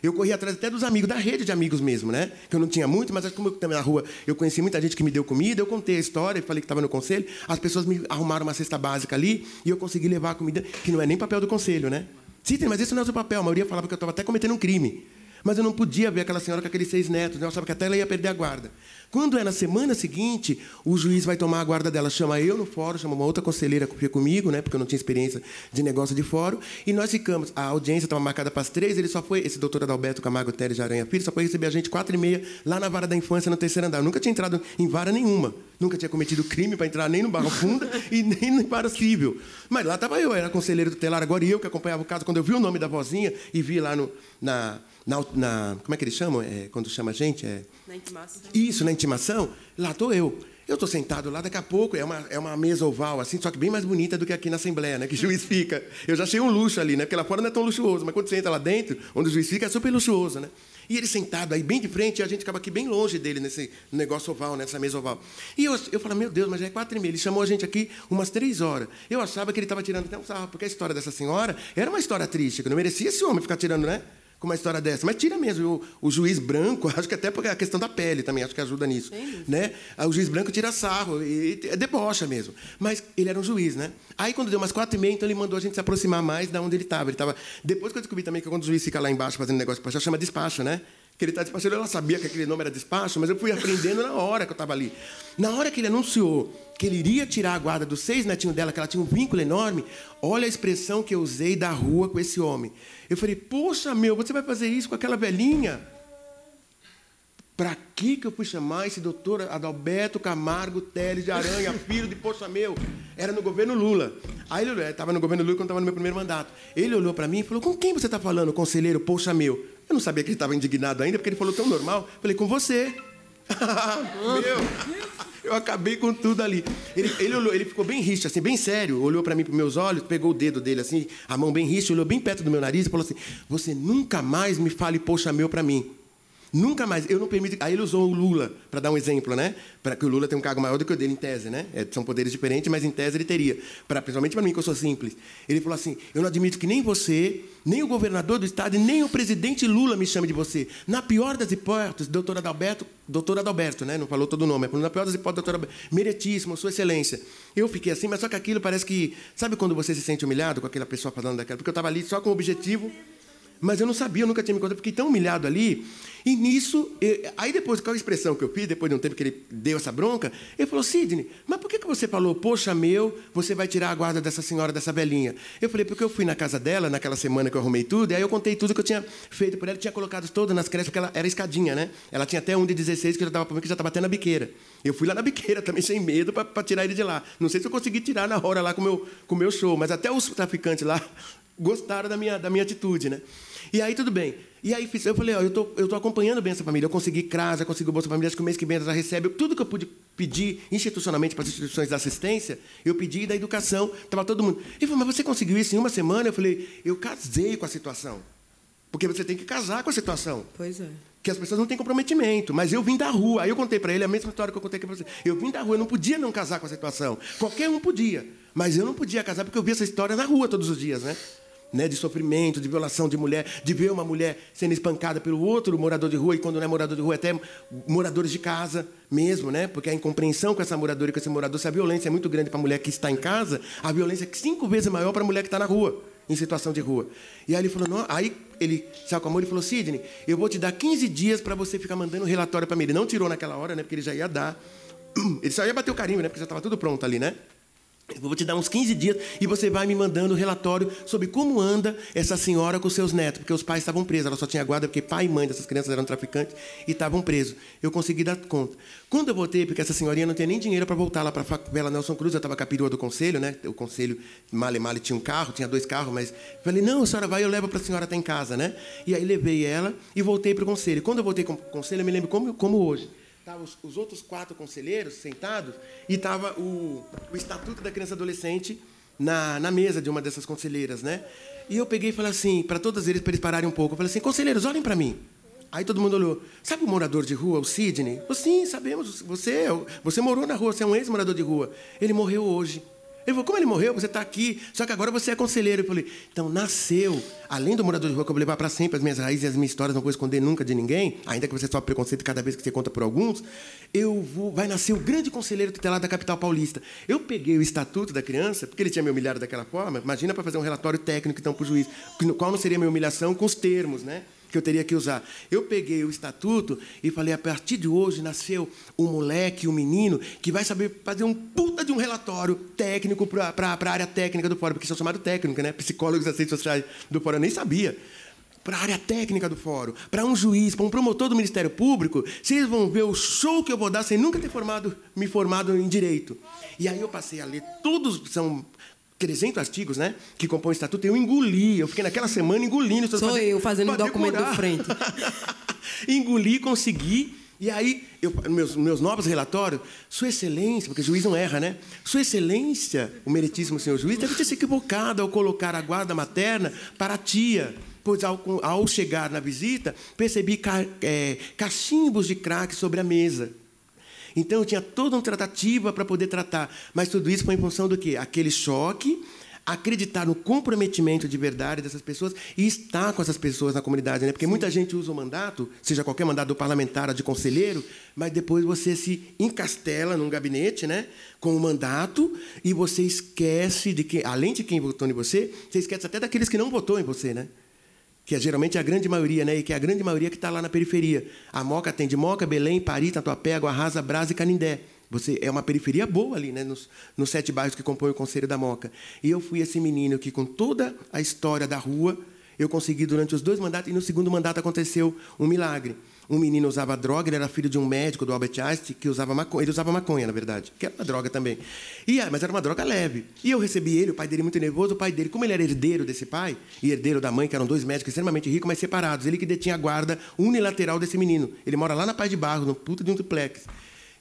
Eu corri atrás até dos amigos, da rede de amigos mesmo, né? Que eu não tinha muito, mas como eu também na rua eu conheci muita gente que me deu comida, eu contei a história, falei que estava no conselho, as pessoas me arrumaram uma cesta básica ali e eu consegui levar a comida, que não é nem papel do conselho, né? Sim, mas esse não é o seu papel. A maioria falava que eu estava até cometendo um crime. mas eu não podia ver aquela senhora com aqueles 6 netos, né? Eu achava que até ela ia perder a guarda. Quando é na semana seguinte, o juiz vai tomar a guarda dela, chama eu no fórum, chama uma outra conselheira que fica comigo, né? Porque eu não tinha experiência de negócio de fórum, e nós ficamos. A audiência estava marcada para as 3, ele só foi, esse doutor Adalberto Camargo Teles de Aranha Filho, só foi receber a gente 4h30 lá na vara da infância, no 3º andar. Eu nunca tinha entrado em vara nenhuma, nunca tinha cometido crime para entrar nem no Barra Funda e nem no vara civil. Mas lá estava eu, era conselheiro tutelar, agora eu que acompanhava o caso, quando eu vi o nome da vozinha e vi lá como é que eles chamam? Quando chama a gente? Na intimação. Isso, na intimação. Lá estou eu. Eu estou sentado lá, daqui a pouco, é uma mesa oval, assim, só que bem mais bonita do que aqui na Assembleia, né? Que o juiz fica. Eu já achei um luxo ali, né? Porque lá fora não é tão luxuoso, mas quando você entra lá dentro, onde o juiz fica, é super luxuoso, né? E ele sentado aí bem de frente, e a gente acaba aqui bem longe dele, nesse negócio oval, nessa mesa oval. E eu falo, meu Deus, mas já é 4h30. Ele chamou a gente aqui umas 3 horas. Eu achava que ele estava tirando até um sarro, porque a história dessa senhora era uma história triste, que não merecia esse homem ficar tirando, né? Com uma história dessa. Mas tira mesmo. O juiz branco, acho que até porque a questão da pele também, acho que ajuda nisso. Né? O juiz branco tira sarro, e debocha mesmo. Mas ele era um juiz, né? Aí, quando deu umas 4h30, então ele mandou a gente se aproximar mais de onde ele estava. Depois que eu descobri também que quando o juiz fica lá embaixo fazendo negócio de despacho, chama despacho, né? Que ele está despachando, eu não sabia que aquele nome era despacho, mas eu fui aprendendo na hora que eu estava ali. Na hora que ele anunciou que ele iria tirar a guarda dos 6 netinhos dela, que ela tinha um vínculo enorme, olha a expressão que eu usei da rua com esse homem. Eu falei, poxa, você vai fazer isso com aquela velhinha? Para que eu fui chamar esse doutor Adalberto Camargo Teles de Aranha, filho de poxa, era no governo Lula. Aí ele estava no governo Lula quando estava no meu primeiro mandato. Ele olhou para mim e falou, com quem você está falando, conselheiro, poxa, Eu não sabia que ele estava indignado ainda, porque ele falou tão normal. Falei, com você. Eu acabei com tudo ali. Ele olhou, ele ficou bem rijo, assim, bem sério, olhou para mim, para os meus olhos, pegou o dedo dele, assim, a mão bem rijo, olhou bem perto do meu nariz e falou assim, você nunca mais me fale poxa, para mim. Nunca mais, eu não permito... Aí ele usou o Lula, para dar um exemplo, né? Para que o Lula tenha um cargo maior do que o dele, em tese, né? São poderes diferentes, mas em tese ele teria. Principalmente para mim, que eu sou simples. Ele falou assim, eu não admito que nem você, nem o governador do estado, e nem o presidente Lula me chame de você. Na pior das hipóteses, doutor Adalberto, né? Não falou todo o nome. Na pior das hipóteses, doutor Adalberto, meritíssimo, sua excelência. Eu fiquei assim, mas só que aquilo parece que... Sabe quando você se sente humilhado com aquela pessoa falando daquela? Porque eu estava ali só com o objetivo... Mas eu não sabia, eu nunca tinha me contado, fiquei tão humilhado ali. E nisso, aí depois, qual a expressão que eu fiz, depois de um tempo que ele deu essa bronca, ele falou, Sidney, mas por que você falou, poxa, você vai tirar a guarda dessa senhora, dessa velhinha? Eu falei, porque eu fui na casa dela, naquela semana que eu arrumei tudo, e aí eu contei tudo que eu tinha feito por ela, tinha colocado todas nas creches, porque ela era escadinha, né? Ela tinha até um de 16, que já estava até na biqueira. Eu fui lá na biqueira também, sem medo, para tirar ele de lá. Não sei se eu consegui tirar na hora lá com o meu show, mas até os traficantes lá gostaram da minha atitude, né? E aí, tudo bem. E aí, eu falei, eu tô acompanhando bem essa família. Eu consegui CRAS, eu consegui o Bolsa Família, acho que o mês que vem ela já recebe. Tudo que eu pude pedir institucionalmente para as instituições da assistência, eu pedi da educação. Estava todo mundo. Ele falou, mas você conseguiu isso em uma semana? Eu falei, eu casei com a situação. Porque você tem que casar com a situação. Pois é. Que as pessoas não têm comprometimento. Mas eu vim da rua. Aí eu contei para ele a mesma história que eu contei aqui para você. Eu vim da rua, eu não podia não casar com a situação. Qualquer um podia. Mas eu não podia casar porque eu via essa história na rua todos os dias, né? De sofrimento, de violação de mulher, de ver uma mulher sendo espancada pelo outro morador de rua, e quando não é morador de rua, até moradores de casa mesmo, né? Porque a incompreensão com essa moradora e com esse morador, se a violência é muito grande para a mulher que está em casa, a violência é 5 vezes maior para a mulher que está na rua, em situação de rua. E aí ele falou, não, aí ele saiu com a mão e falou, Sidney, eu vou te dar 15 dias para você ficar mandando relatório para mim. Ele não tirou naquela hora, né? Porque ele já ia dar. Ele só ia bater o carimbo, né? Porque já estava tudo pronto ali, né? Eu vou te dar uns 15 dias e você vai me mandando um relatório sobre como anda essa senhora com seus netos, porque os pais estavam presos, ela só tinha guarda porque pai e mãe dessas crianças eram traficantes e estavam presos. Eu consegui dar conta. Quando eu voltei, porque essa senhorinha não tinha nem dinheiro para voltar lá para a favela Nelson Cruz, eu estava com a perua do conselho, né? O conselho male tinha um carro, tinha 2 carros, mas falei, não, a senhora vai, eu levo para a senhora até em casa, né? E aí levei ela e voltei para o conselho. Quando eu voltei para o conselho, eu me lembro como hoje. Estavam os outros 4 conselheiros sentados e estava o Estatuto da Criança e Adolescente na mesa de uma dessas conselheiras, né? E eu peguei e falei assim, para todos eles, para eles pararem um pouco, eu falei assim, conselheiros, olhem para mim. Aí todo mundo olhou. Sabe o morador de rua, o Sidney? Eu, sim, sabemos, você morou na rua, você é um ex-morador de rua. Ele morreu hoje. Ele falou, como ele morreu? Você está aqui, só que agora você é conselheiro. Eu falei, então, nasceu, além do morador de rua, que eu vou levar para sempre as minhas raízes e as minhas histórias, não vou esconder nunca de ninguém, ainda que você sofra preconceito cada vez que você conta por alguns, vai nascer o grande conselheiro tutelar da capital paulista. Eu peguei o Estatuto da Criança, porque ele tinha me humilhado daquela forma, imagina para fazer um relatório técnico, então, para o juiz, no qual não seria minha humilhação com os termos, né? que eu teria que usar. Eu peguei o estatuto e falei, a partir de hoje nasceu um moleque, um menino, que vai saber fazer um puta de um relatório técnico para a área técnica do fórum, porque são chamados técnicos, né? Psicólogos das ciências sociais do fórum, eu nem sabia. Para a área técnica do fórum, para um juiz, para um promotor do Ministério Público, vocês vão ver o show que eu vou dar sem nunca ter me formado em Direito. E aí eu passei a ler todos, são 300 artigos, né, que compõem o estatuto, eu engoli, eu fiquei naquela semana engolindo. Sou eu fazendo o documento do frente. Engoli, consegui, e aí, meus novos relatórios, Sua Excelência, porque o juiz não erra, né? Sua Excelência, o meritíssimo senhor juiz, deve ter se equivocado ao colocar a guarda materna para a tia, pois ao chegar na visita, percebi cachimbos de crack sobre a mesa. Então, eu tinha toda uma tratativa para poder tratar, mas tudo isso foi em função do quê? Aquele choque, acreditar no comprometimento de verdade dessas pessoas e estar com essas pessoas na comunidade, né? Porque muita gente usa o mandato, seja qualquer mandato parlamentar, de conselheiro, mas depois você se encastela num gabinete, né, com o mandato, e você esquece de que, além de quem votou em você esquece até daqueles que não votou em você, né? Que geralmente é a grande maioria, né? E que é a grande maioria que está lá na periferia. A Moca tem de Moca, Belém, Pari, Tatuapé, Água Rasa, Brás e Canindé. É uma periferia boa ali, né? Nos 7 bairros que compõem o Conselho da Moca. E eu fui esse menino que, com toda a história da rua, eu consegui durante os 2 mandatos, e no segundo mandato aconteceu um milagre. Um menino usava droga, ele era filho de um médico do Albert Einstein, que usava maconha. Ele usava maconha, na verdade, que era uma droga também. Mas era uma droga leve. E eu recebi ele, o pai dele muito nervoso, o pai dele, como ele era herdeiro desse pai, e herdeiro da mãe, que eram 2 médicos extremamente ricos, mas separados, ele que detinha a guarda unilateral desse menino. Ele mora lá na Paz de Barro, no puta de um duplex.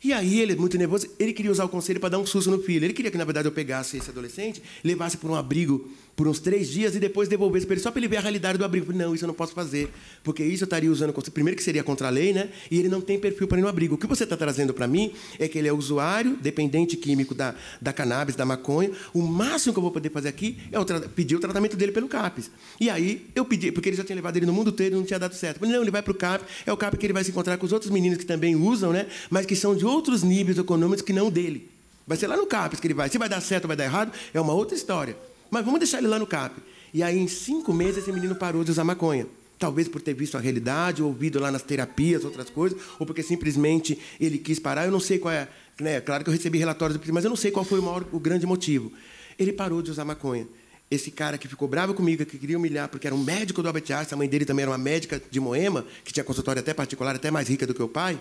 E aí, ele, muito nervoso, ele queria usar o conselho para dar um susto no filho. Ele queria que, na verdade, eu pegasse esse adolescente, levasse por um abrigo por uns 3 dias e depois devolvesse para ele, só para ele ver a realidade do abrigo. Eu falei, não, isso eu não posso fazer, porque isso eu estaria usando... Primeiro que seria contra a lei, né? E ele não tem perfil para ir no abrigo. O que você está trazendo para mim é que ele é usuário, dependente químico da cannabis, da maconha. O máximo que eu vou poder fazer aqui é pedir o tratamento dele pelo CAPES. E aí, eu pedi, porque ele já tinha levado ele no mundo todo e não tinha dado certo. Eu falei, não, ele vai para o CAPES, é o CAPES que ele vai se encontrar com os outros meninos que também usam, né? Mas que são de outros níveis econômicos que não dele. Vai ser lá no CAPES que ele vai. Se vai dar certo ou vai dar errado, é uma outra história. Mas vamos deixar ele lá no CAP. E aí, em 5 meses, esse menino parou de usar maconha. Talvez por ter visto a realidade, ouvido lá nas terapias, outras coisas, ou porque simplesmente ele quis parar. Eu não sei qual é... Né? Claro que eu recebi relatórios, mas eu não sei qual foi o grande motivo. Ele parou de usar maconha. Esse cara que ficou bravo comigo, que queria humilhar, porque era um médico do Albert Einstein, a mãe dele também era uma médica de Moema, que tinha consultório até particular, até mais rica do que o pai,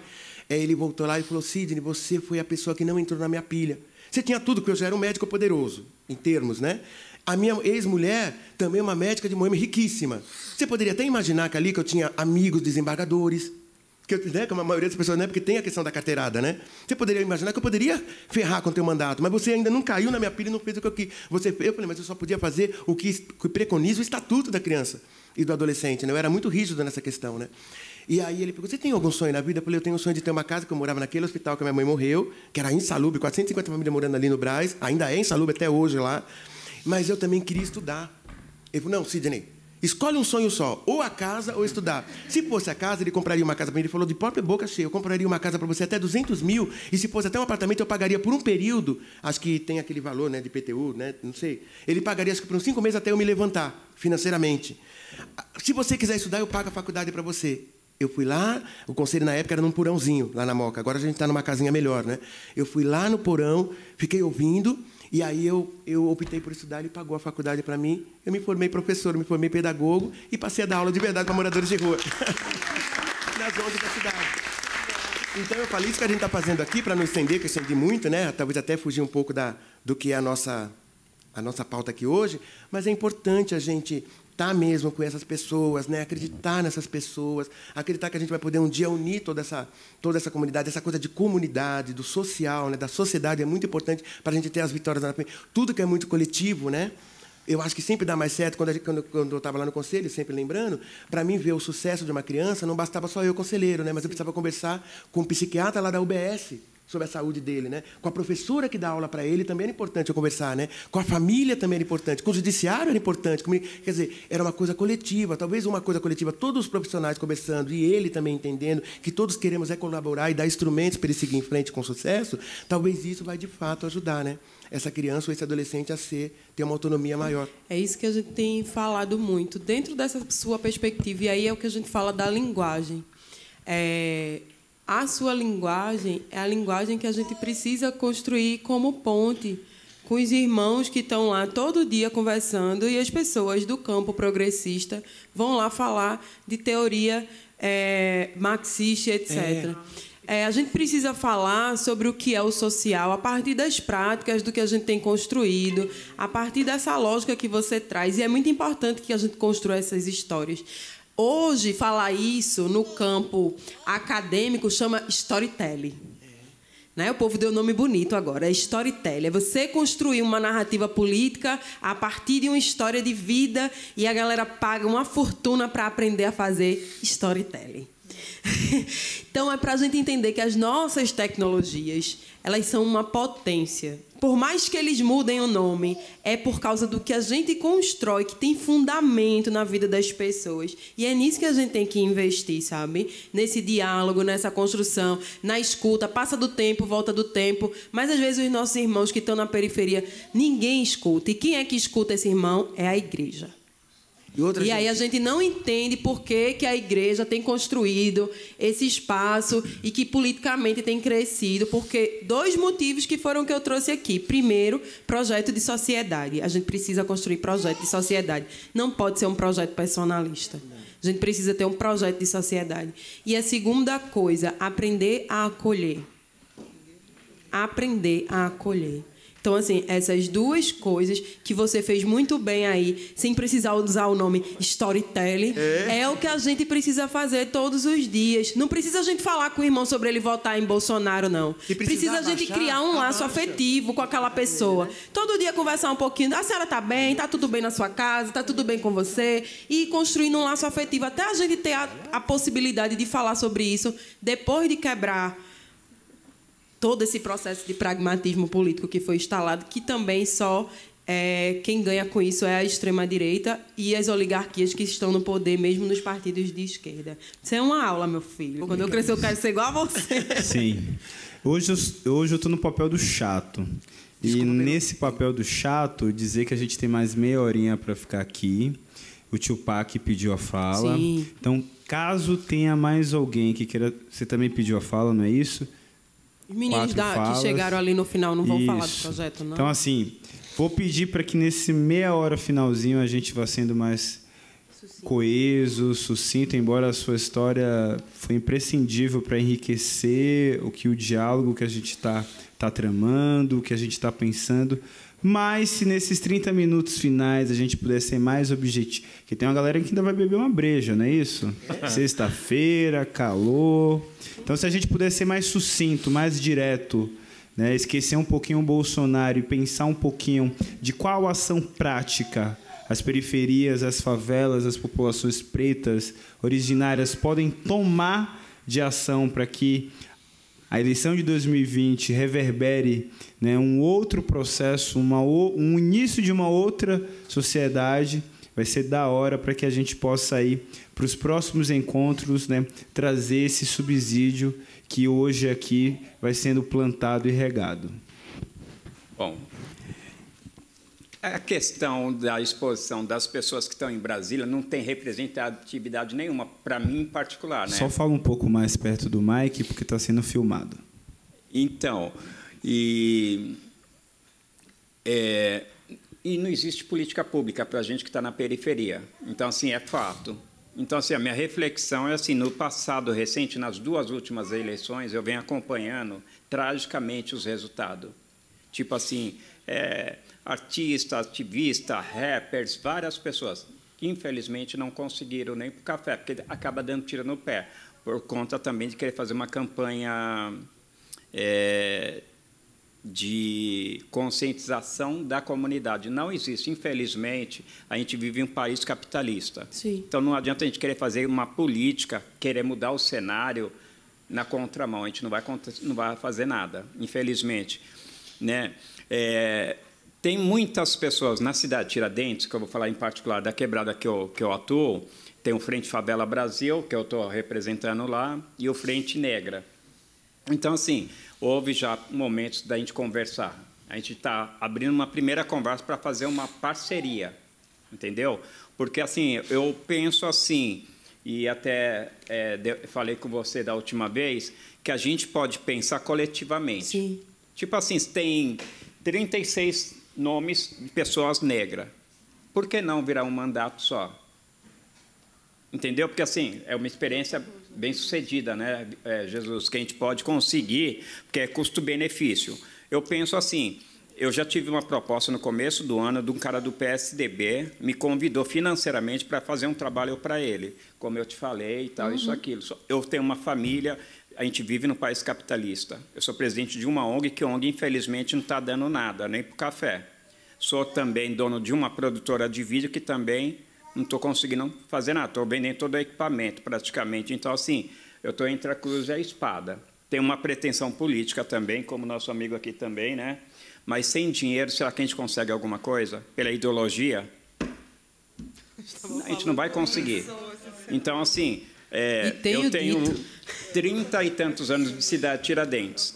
ele voltou lá e falou, Sidney, você foi a pessoa que não entrou na minha pilha. Você tinha tudo, porque eu já era um médico poderoso, em termos, né? A minha ex-mulher também é uma médica de Moema riquíssima. Você poderia até imaginar que ali que eu tinha amigos desembargadores, né, como a maioria das pessoas, né, porque tem a questão da carteirada, né? Você poderia imaginar que eu poderia ferrar com o teu mandato, mas você ainda não caiu na minha pilha e não fez o que eu quis. Eu falei, mas eu só podia fazer o que preconiza o estatuto da criança e do adolescente, né? Eu era muito rígido nessa questão, né? E aí ele perguntou, você tem algum sonho na vida? Eu falei, eu tenho um sonho de ter uma casa, que eu morava naquele hospital que a minha mãe morreu, que era insalubre, 450 famílias morando ali no Brás, ainda é insalubre até hoje lá, mas eu também queria estudar. Ele falou, não, Sidney, escolhe um sonho só, ou a casa ou estudar. Se fosse a casa, ele compraria uma casa para mim, ele falou de própria boca cheia, eu compraria uma casa para você até 200 mil, e se fosse até um apartamento, eu pagaria por um período, acho que tem aquele valor, né, de IPTU, né, não sei, ele pagaria acho que por uns 5 meses até eu me levantar, financeiramente. Se você quiser estudar, eu pago a faculdade para você. Eu fui lá, o conselho na época era num porãozinho, lá na Moca. Agora a gente está numa casinha melhor, né? Eu fui lá no porão, fiquei ouvindo, e aí eu optei por estudar, ele pagou a faculdade para mim. Eu me formei professor, me formei pedagogo e passei a dar aula de verdade para moradores de rua. Nas ondas da cidade. Então, eu falei isso que a gente está fazendo aqui, para não estender, que eu estendi muito, né? Talvez até fugir um pouco do que é a nossa pauta aqui hoje, mas é importante a gente estar mesmo com essas pessoas, né? Acreditar nessas pessoas, acreditar que a gente vai poder um dia unir toda essa comunidade, essa coisa de comunidade, do social, né? Da sociedade é muito importante para a gente ter as vitórias na frente. Tudo que é muito coletivo, né? Eu acho que sempre dá mais certo, quando eu estava lá no conselho, sempre lembrando, para mim ver o sucesso de uma criança, não bastava só eu, conselheiro, né? Mas eu precisava conversar com um psiquiatra lá da UBS, sobre a saúde dele, né? Com a professora que dá aula para ele também era importante eu conversar, né? Com a família também era importante, com o judiciário era importante. Quer dizer, era uma coisa coletiva, talvez uma coisa coletiva, todos os profissionais conversando e ele também entendendo que todos queremos colaborar e dar instrumentos para ele seguir em frente com sucesso, talvez isso vai, de fato, ajudar, né? Essa criança ou esse adolescente a ter uma autonomia maior. É isso que a gente tem falado muito. Dentro dessa sua perspectiva, e aí é o que a gente fala da linguagem. A sua linguagem é a linguagem que a gente precisa construir como ponte com os irmãos que estão lá todo dia conversando e as pessoas do campo progressista vão lá falar de teoria marxista, etc. A gente precisa falar sobre o que é o social a partir das práticas do que a gente tem construído, a partir dessa lógica que você traz. E é muito importante que a gente construa essas histórias. Hoje, falar isso no campo acadêmico chama storytelling. Né? O povo deu um nome bonito agora, é storytelling. É você construir uma narrativa política a partir de uma história de vida e a galera paga uma fortuna para aprender a fazer storytelling. Então, é para a gente entender que as nossas tecnologias, elas são uma potência. Por mais que eles mudem o nome, é por causa do que a gente constrói, que tem fundamento na vida das pessoas. E é nisso que a gente tem que investir, sabe? Nesse diálogo, nessa construção, na escuta. Passa do tempo, volta do tempo. Mas, às vezes, os nossos irmãos que estão na periferia, ninguém escuta. E quem é que escuta esse irmão? É a igreja. E aí a gente não entende por que a igreja tem construído esse espaço e que politicamente tem crescido, porque 2 motivos que foram que eu trouxe aqui. Primeiro, projeto de sociedade. A gente precisa construir projeto de sociedade. Não pode ser um projeto personalista. A gente precisa ter um projeto de sociedade. E a segunda coisa, aprender a acolher. Aprender a acolher. Então, assim, essas 2 coisas que você fez muito bem aí, sem precisar usar o nome storytelling, é o que a gente precisa fazer todos os dias. Não precisa a gente falar com o irmão sobre ele votar em Bolsonaro, não. Precisa a gente criar um laço afetivo com aquela pessoa. Todo dia conversar um pouquinho. A senhora está bem? Está tudo bem na sua casa? Está tudo bem com você? E construindo um laço afetivo. Até a gente ter a possibilidade de falar sobre isso depois de quebrar todo esse processo de pragmatismo político que foi instalado, que também só quem ganha com isso é a extrema-direita e as oligarquias que estão no poder, mesmo nos partidos de esquerda. Isso é uma aula, meu filho. Quando eu crescer, eu quero ser igual a você. Sim. Hoje eu estou no papel do chato. E nesse papel do chato, dizer que a gente tem mais meia horinha para ficar aqui. O tio Pac pediu a fala. Sim. Então, caso tenha mais alguém que queira... Você também pediu a fala, não é isso? Os meninos que chegaram ali no final não vão falar do projeto, não? Então, assim, vou pedir para que nesse meia hora finalzinho a gente vá sendo mais coeso, sucinto, embora a sua história foi imprescindível para enriquecer o diálogo que a gente está tramando, o que a gente está pensando. Mas se nesses 30 minutos finais a gente puder ser mais objetivo... Porque tem uma galera que ainda vai beber uma breja, não é isso? Sexta-feira, calor... Então, se a gente puder ser mais sucinto, mais direto, né, esquecer um pouquinho o Bolsonaro e pensar um pouquinho de qual ação prática as periferias, as favelas, as populações pretas, originárias, podem tomar de ação para que a eleição de 2020 reverbere, né, um outro processo, um início de uma outra sociedade. Vai ser da hora para que a gente possa ir para os próximos encontros, né, trazer esse subsídio que hoje aqui vai sendo plantado e regado. Bom, a questão da exposição das pessoas que estão em Brasília não tem representatividade nenhuma, para mim em particular, né? Só fala um pouco mais perto do mic, porque está sendo filmado. Então, e não existe política pública para a gente que está na periferia. Então, assim, é fato. Então, assim, a minha reflexão é assim, no passado recente, nas 2 últimas eleições, eu venho acompanhando tragicamente os resultados. Tipo assim, artistas, ativistas, rappers, várias pessoas que, infelizmente, não conseguiram nem para o café, porque acaba dando tiro no pé, por conta também de querer fazer uma campanha de conscientização da comunidade. Não existe. Infelizmente, a gente vive em um país capitalista. Sim. Então, não adianta a gente querer fazer uma política, querer mudar o cenário na contramão, a gente não vai fazer nada, infelizmente, né? Tem muitas pessoas na cidade de Tiradentes, que eu vou falar em particular da quebrada que eu atuo, tem o Frente Favela Brasil, que eu estou representando lá, e o Frente Negra. Então, assim, houve já momentos da gente conversar. A gente está abrindo uma primeira conversa para fazer uma parceria, entendeu? Porque, assim, eu penso assim, e até falei com você da última vez, que a gente pode pensar coletivamente. Sim. Tipo assim, tem 36 nomes de pessoas negras. Por que não virar um mandato só? Entendeu? Porque, assim, é uma experiência bem-sucedida, né, Jesus, que a gente pode conseguir, porque é custo-benefício. Eu penso assim, eu já tive uma proposta no começo do ano de um cara do PSDB, me convidou financeiramente para fazer um trabalho para ele, como eu te falei e tal, isso, aquilo. Eu tenho uma família, a gente vive num país capitalista. Eu sou presidente de uma ONG, que a ONG, infelizmente, não está dando nada, nem para o café. Sou também dono de uma produtora de vídeo que também não estou conseguindo fazer nada, estou vendendo todo o equipamento, praticamente. Então, assim, eu estou entre a cruz e a espada. Tenho uma pretensão política também, como nosso amigo aqui também, né? Mas sem dinheiro, será que a gente consegue alguma coisa? Pela ideologia? A gente não vai conseguir. Então, assim, eu tenho 30 e tantos anos de cidade de Tiradentes.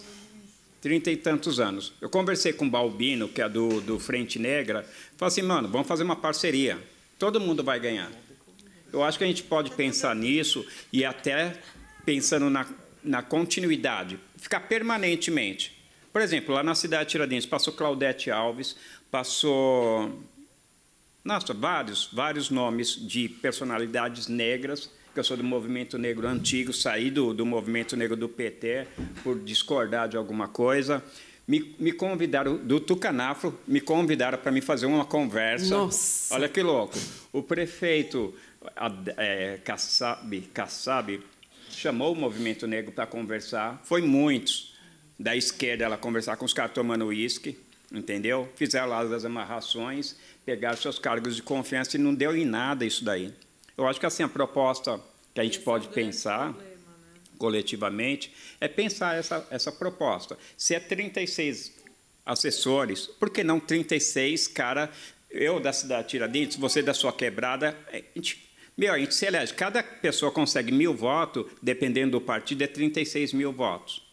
30 e tantos anos. Eu conversei com o Balbino, que é do Frente Negra, falei assim, mano, vamos fazer uma parceria. Todo mundo vai ganhar. Eu acho que a gente pode pensar nisso e até pensando na continuidade, ficar permanentemente. Por exemplo, lá na cidade de Tiradentes, passou Claudete Alves, passou... Nossa, vários nomes de personalidades negras, que eu sou do movimento negro antigo, saí do movimento negro do PT por discordar de alguma coisa. Me convidaram, do Tucanafro, me convidaram para me fazer uma conversa. Nossa! Olha que louco. O prefeito Kassab chamou o movimento negro para conversar. Foi muitos da esquerda ela conversar com os caras tomando uísque, entendeu? Fizeram lá as amarrações, pegaram seus cargos de confiança e não deu em nada isso daí. Eu acho que assim, a proposta que a gente pode pensar coletivamente, é pensar essa proposta. Se é 36 assessores, por que não 36, cara, eu da cidade de Tiradentes, você da sua quebrada, a gente se elege, cada pessoa consegue 1.000 votos, dependendo do partido, é 36 mil votos.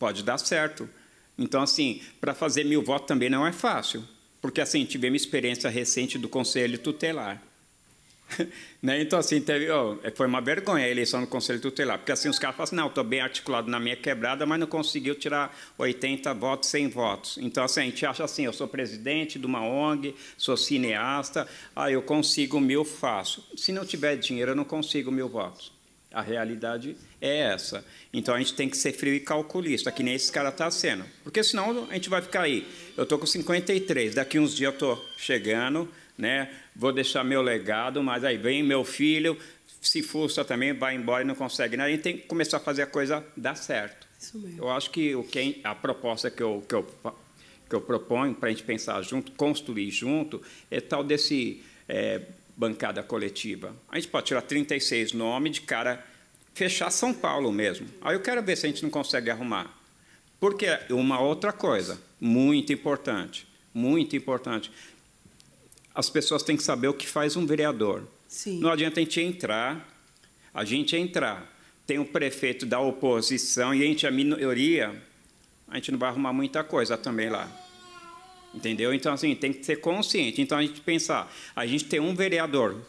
Pode dar certo. Então, assim, para fazer 1.000 votos também não é fácil, porque, assim, tivemos experiência recente do Conselho Tutelar. Né? Então, assim, foi uma vergonha a eleição do Conselho Tutelar, porque assim os caras falam assim, não, estou bem articulado na minha quebrada, mas não conseguiu tirar 80 votos, 100 votos. Então, assim, a gente acha assim, eu sou presidente de uma ONG, sou cineasta, eu consigo 1.000 fácil. Se não tiver dinheiro, eu não consigo 1.000 votos. A realidade é essa. Então, a gente tem que ser frio e calculista, que nem esse cara está sendo. Porque senão a gente vai ficar aí. Eu estou com 53, daqui uns dias eu estou chegando, né? Vou deixar meu legado, mas aí vem meu filho, se frustra também, vai embora e não consegue nada. A gente tem que começar a fazer a coisa dar certo. Isso mesmo. Eu acho que a proposta que eu proponho para a gente pensar junto, construir junto, é tal desse bancada coletiva. A gente pode tirar 36 nomes de cara, fechar São Paulo mesmo. Aí eu quero ver se a gente não consegue arrumar. Porque uma outra coisa, muito importante, as pessoas têm que saber o que faz um vereador. Sim. Não adianta a gente entrar, tem o prefeito da oposição e a gente, a minoria, a gente não vai arrumar muita coisa também lá. Entendeu? Então, assim, tem que ser consciente. Então, a gente pensar, a gente tem um vereador